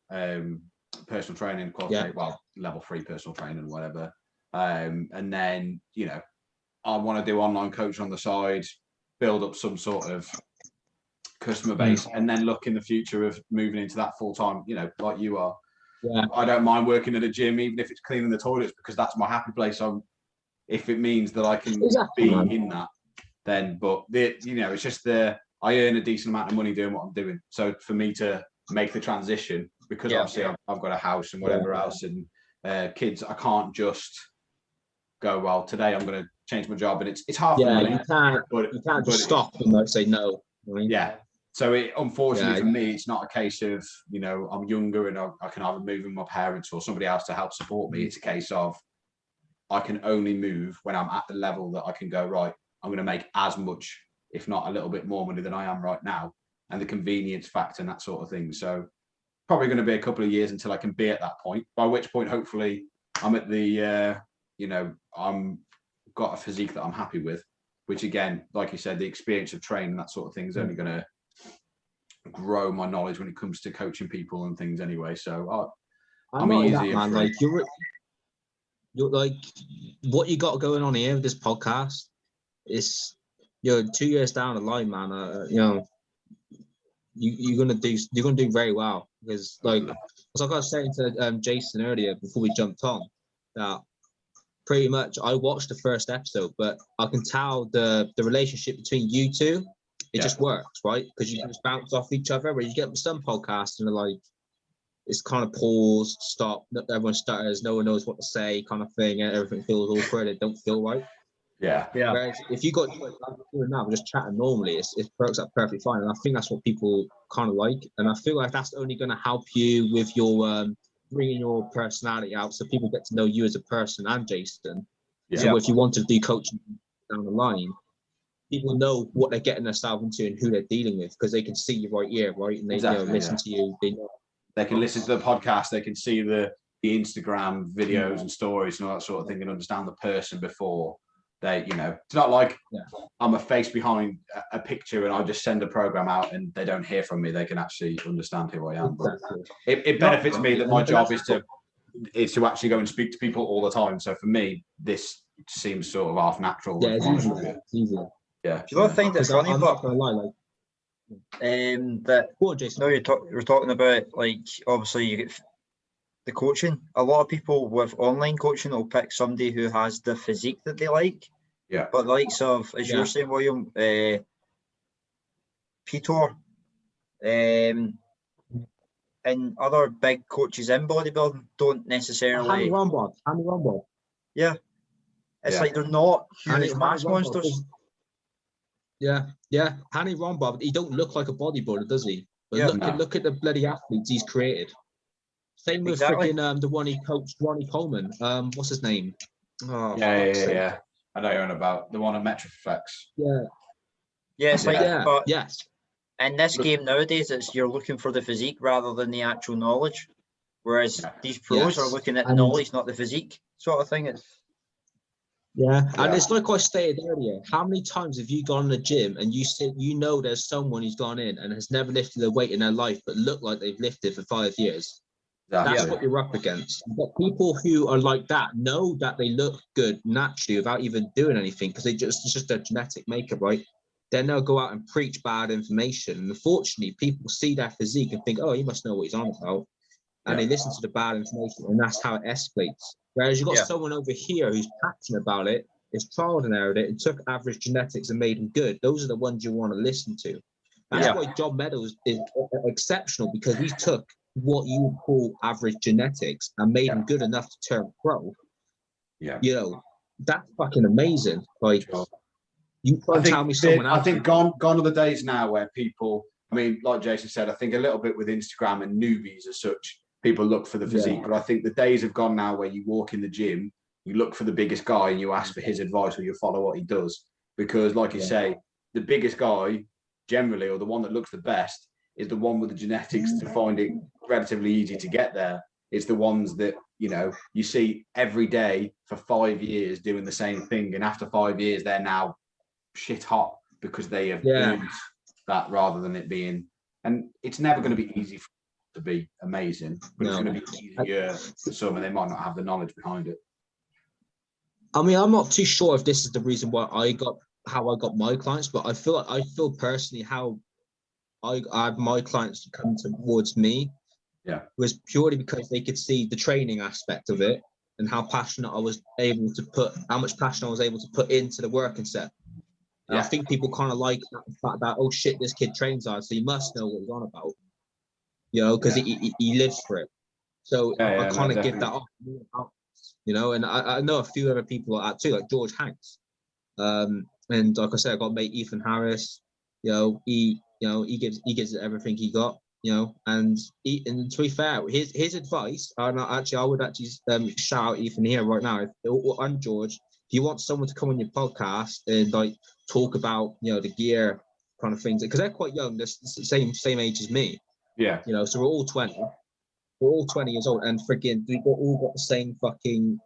Speaker 3: personal training qualification, well, level 3 personal training, whatever. And then, you know, I want to do online coaching on the side, build up some sort of customer base, and then look in the future of moving into that full time, you know, like you are.
Speaker 2: Yeah.
Speaker 3: I don't mind working at a gym, even if it's cleaning the toilets, because that's my happy place. If it means that I can be in that, then, but you know, it's just I earn a decent amount of money doing what I'm doing. So for me to make the transition, because obviously I've got a house and whatever else, and kids, I can't just go, well, today I'm going to change my job, and it's half the money.
Speaker 2: You can't just stop and like say no.
Speaker 3: Yeah. So unfortunately for me, it's not a case of, you know, I'm younger and I can either move with my parents or somebody else to help support me. It's a case of I can only move when I'm at the level that I can go, right, I'm going to make as much, if not a little bit more money than I am right now, and the convenience factor and that sort of thing. So probably going to be a couple of years until I can be at that point, by which point, hopefully I'm at the, you know, got a physique that I'm happy with, which again, like you said, the experience of training, that sort of thing is only going to grow my knowledge when it comes to coaching people and things anyway. So I'm easy, man.
Speaker 2: Like you're like, what you got going on here with this podcast is, you're 2 years down the line, man. You know, you're gonna do very well, because like I was saying to Jason earlier before we jumped on, that pretty much I watched the first episode, but I can tell the relationship between you two, it just works, right? Because you just bounce off each other. Where you get some podcasts and they're like, it's kind of pause, stop, everyone stutters, no one knows what to say, kind of thing, and everything feels awkward, it don't feel right.
Speaker 3: Yeah.
Speaker 2: Whereas if you got doing that, we're just chatting normally, it works out perfectly fine. And I think that's what people kind of like. And I feel like that's only going to help you with your bringing your personality out, so people get to know you as a person and Jason. So if you want to do coaching down the line, people know what they're getting themselves into and who they're dealing with, because they can see you right here, right? And they listen to you.
Speaker 3: They can listen to the podcast. They can see the Instagram videos and stories and all that sort of thing, and understand the person before they, you know, it's not like I'm a face behind a picture and I just send a program out and they don't hear from me. They can actually understand who I am. But it benefits me that my job is to actually go and speak to people all the time. So for me, this seems sort of half natural.
Speaker 2: Yeah, it's easier.
Speaker 3: Yeah.
Speaker 1: Do you not find it funny,
Speaker 2: I'm not gonna lie, like,
Speaker 1: that
Speaker 2: go on, Jason.
Speaker 1: now you're talking about, like, obviously you get the coaching. A lot of people with online coaching will pick somebody who has the physique that they like.
Speaker 3: Yeah.
Speaker 1: But the likes of, as you're saying, William, Peter, and other big coaches in bodybuilding don't necessarily.
Speaker 2: Hanny Rumbold.
Speaker 1: Yeah. It's like they're not huge mass monsters.
Speaker 2: Yeah. Hanny Rumbold, he don't look like a bodybuilder, does he? But look at the bloody athletes he's created. Same with freaking the one he coached, Ronnie Coleman. What's his name?
Speaker 3: Oh, yeah. I know you're on about the one on Metroflex.
Speaker 1: Yeah, it's like but in this game nowadays, it's you're looking for the physique rather than the actual knowledge. Whereas these pros are looking at knowledge, not the physique, sort of thing.
Speaker 2: And it's like I stated earlier, how many times have you gone in the gym and you know there's someone who's gone in and has never lifted a weight in their life but look like they've lifted for 5 years? That's what you're up against. But people who are like that know that they look good naturally without even doing anything, because it's just their genetic makeup, right? Then they'll go out and preach bad information. And unfortunately, people see their physique and think, oh, he must know what he's on about. And they listen to the bad information, and that's how it escalates. Whereas you've got someone over here who's passionate about it, is trialed and errored it, and took average genetics and made them good. Those are the ones you want to listen to. That's why John Meadows is exceptional, because he took what you would call average genetics and made him good enough to turn pro. You know, that's fucking amazing. Like, you can't tell me someone else.
Speaker 3: I think gone are the days now where people, I mean, like Jason said, I think a little bit with Instagram and newbies as such, people look for the physique. But I think the days have gone now where you walk in the gym, you look for the biggest guy and you ask for his advice, or you follow what he does. Because like you say, the biggest guy generally, or the one that looks the best, is the one with the genetics to find it relatively easy to get there. It's the ones that, you know, you see every day for 5 years doing the same thing. And after 5 years, they're now shit hot. because they have earned that rather than it being. And it's never going to be easy for them to be amazing, but it's going to be easier for some, and they might not have the knowledge behind it.
Speaker 2: I mean, I'm not too sure if this is the reason why how I got my clients, but I feel personally how I had my clients to come towards me was purely because they could see the training aspect of it and how much passion I was able to put into the working set. And I think people kind of like the fact that, oh shit, this kid trains hard, so he must know what he's on about, you know, because he lives for it. So I kind of give that off, you know, and I know a few other people like that too, like George Hanks. And like I said, I got mate Ethan Harris, you know, he gives it everything he got, you know, and to be fair, his advice, I would actually shout out Ethan here right now. I'm George. If you want someone to come on your podcast and like talk about, you know, the gear kind of things, because they're quite young, they're the same age as me.
Speaker 3: Yeah.
Speaker 2: You know, so we're all 20 years old, and freaking we all got the same fucking,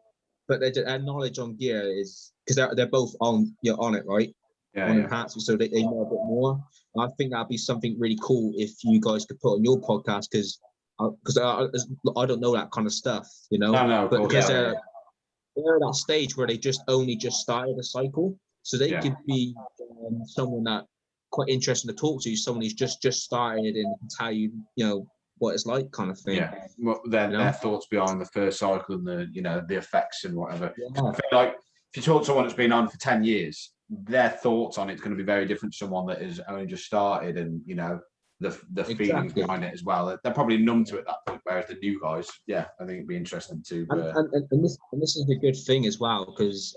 Speaker 2: but their knowledge on gear is because they're both on it, right? On enhancement, so they know a bit more. I think that'd be something really cool if you guys could put on your podcast, because I don't know that kind of stuff, you know.
Speaker 3: No,
Speaker 2: but because they're at that stage where they only just started a cycle, so they could be someone that quite interesting to talk to, someone who's just started and can tell you, you know, what it's like, kind of thing.
Speaker 3: Yeah, well, their thoughts behind the first cycle and the effects and whatever. I feel like if you talk to someone that's been on for 10 years, their thoughts on it's going to be very different to someone that has only just started, and you know the feelings behind it as well. They're probably numb to it at that point, whereas the new guys, I think it'd be interesting to.
Speaker 2: And this is the good thing as well, because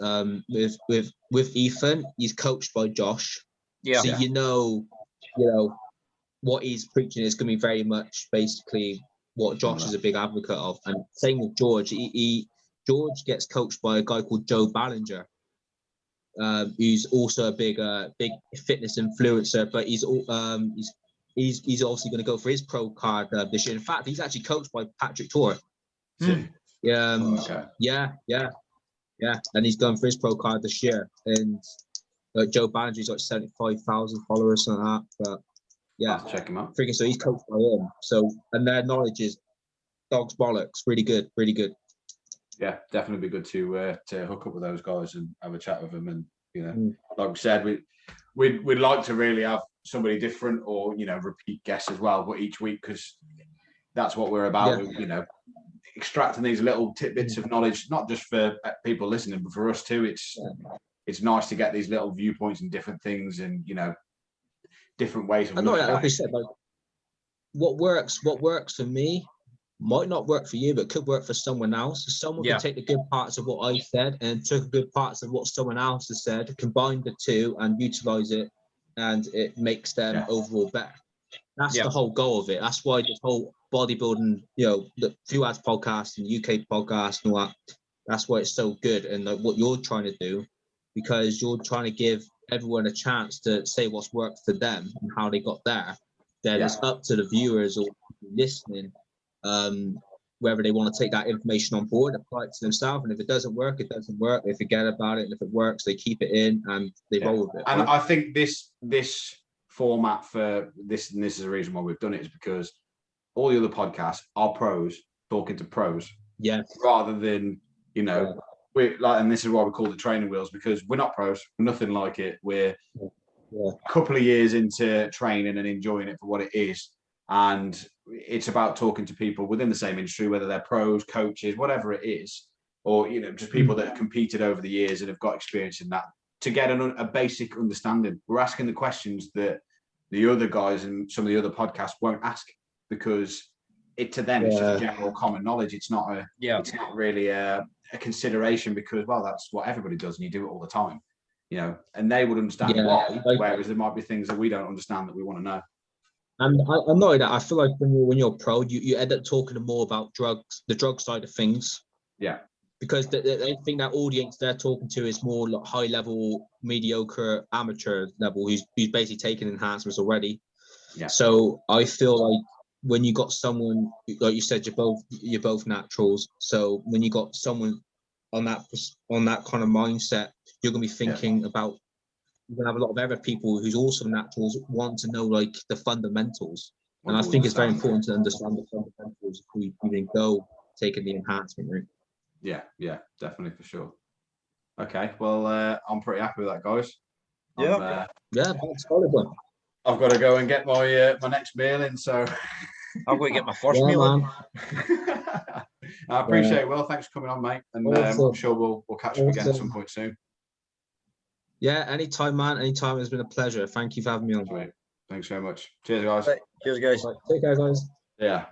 Speaker 2: with Ethan, he's coached by Josh, so you know what he's preaching is going to be very much basically what Josh is a big advocate of. And same with George. George gets coached by a guy called Joe Ballinger, who's also a big fitness influencer, but he's obviously going to go for his pro card this year. In fact, he's actually coached by Patrick Tor. And he's going for his pro card this year. And Joe Ballinger's like 75,000 followers, something like that. But
Speaker 3: I'll have to check him out.
Speaker 2: Freaking, so he's coached by him. So, and their knowledge is dog's bollocks. Really good, really good.
Speaker 3: Yeah, definitely be good to hook up with those guys and have a chat with them. And you know, like we said, we'd like to really have somebody different, or you know, repeat guests as well, but each week, because that's what we're about. You know, extracting these little tidbits of knowledge, not just for people listening, but for us too. It's nice to get these little viewpoints and different things, and you know, different ways of.
Speaker 2: I know, like I said, like what works for me might not work for you, but could work for someone else. Someone could take the good parts of what I said and took good parts of what someone else has said, combine the two and utilize it, and it makes them overall better. That's the whole goal of it. That's why this whole bodybuilding, you know, the Fuad's podcast and UK podcast and all that, that's why it's so good. And like what you're trying to do, because you're trying to give everyone a chance to say what's worked for them and how they got there. Then it's up to the viewers or listening, whether they want to take that information on board, apply it to themselves, and if it doesn't work, it doesn't work. They forget about it, and if it works, they keep it in and they roll with it.
Speaker 3: And I think this format for this, and this is the reason why we've done it, is because all the other podcasts are pros talking to pros, rather than we're like, and this is why we call it training wheels, because we're not pros, we're nothing like it. We're a couple of years into training and enjoying it for what it is. And it's about talking to people within the same industry, whether they're pros, coaches, whatever it is, or just people that have competed over the years and have got experience in that, to get a basic understanding. We're asking the questions that the other guys and some of the other podcasts won't ask, because to them it's just general common knowledge. It's not it's not really a consideration, because that's what everybody does and you do it all the time, and they would understand why, whereas there might be things that we don't understand that we want to know.
Speaker 2: And I know that I feel like when you're a pro, you end up talking more about drugs, the drug side of things. Yeah. Because they think that audience they're talking to is more like high level, mediocre, amateur level, who's basically taking enhancements already. Yeah. So I feel like when you got someone, like you said, you're both naturals. So when you got someone on that kind of mindset, you're gonna be thinking about you're gonna have a lot of other people who's also naturals want to know like the fundamentals. And I think it's very important to understand the fundamentals if we even go taking the enhancement route.
Speaker 3: Yeah, definitely for sure. Okay, well, I'm pretty happy with that, guys.
Speaker 1: Yeah.
Speaker 2: That's solid one.
Speaker 3: I've got to go and get my my next meal in, so
Speaker 1: I've got to get my first
Speaker 2: Yeah,
Speaker 1: meal in.
Speaker 2: man.
Speaker 3: I appreciate it. Well, thanks for coming on, mate, and
Speaker 2: Awesome.
Speaker 3: I'm sure we'll catch up again at some point soon.
Speaker 2: Yeah, anytime, man. Anytime. It's been a pleasure. Thank you for having me on.
Speaker 3: Sweet. Thanks very much. Cheers, guys.
Speaker 1: Right, cheers, guys.
Speaker 2: Right, take care, guys.
Speaker 3: Yeah.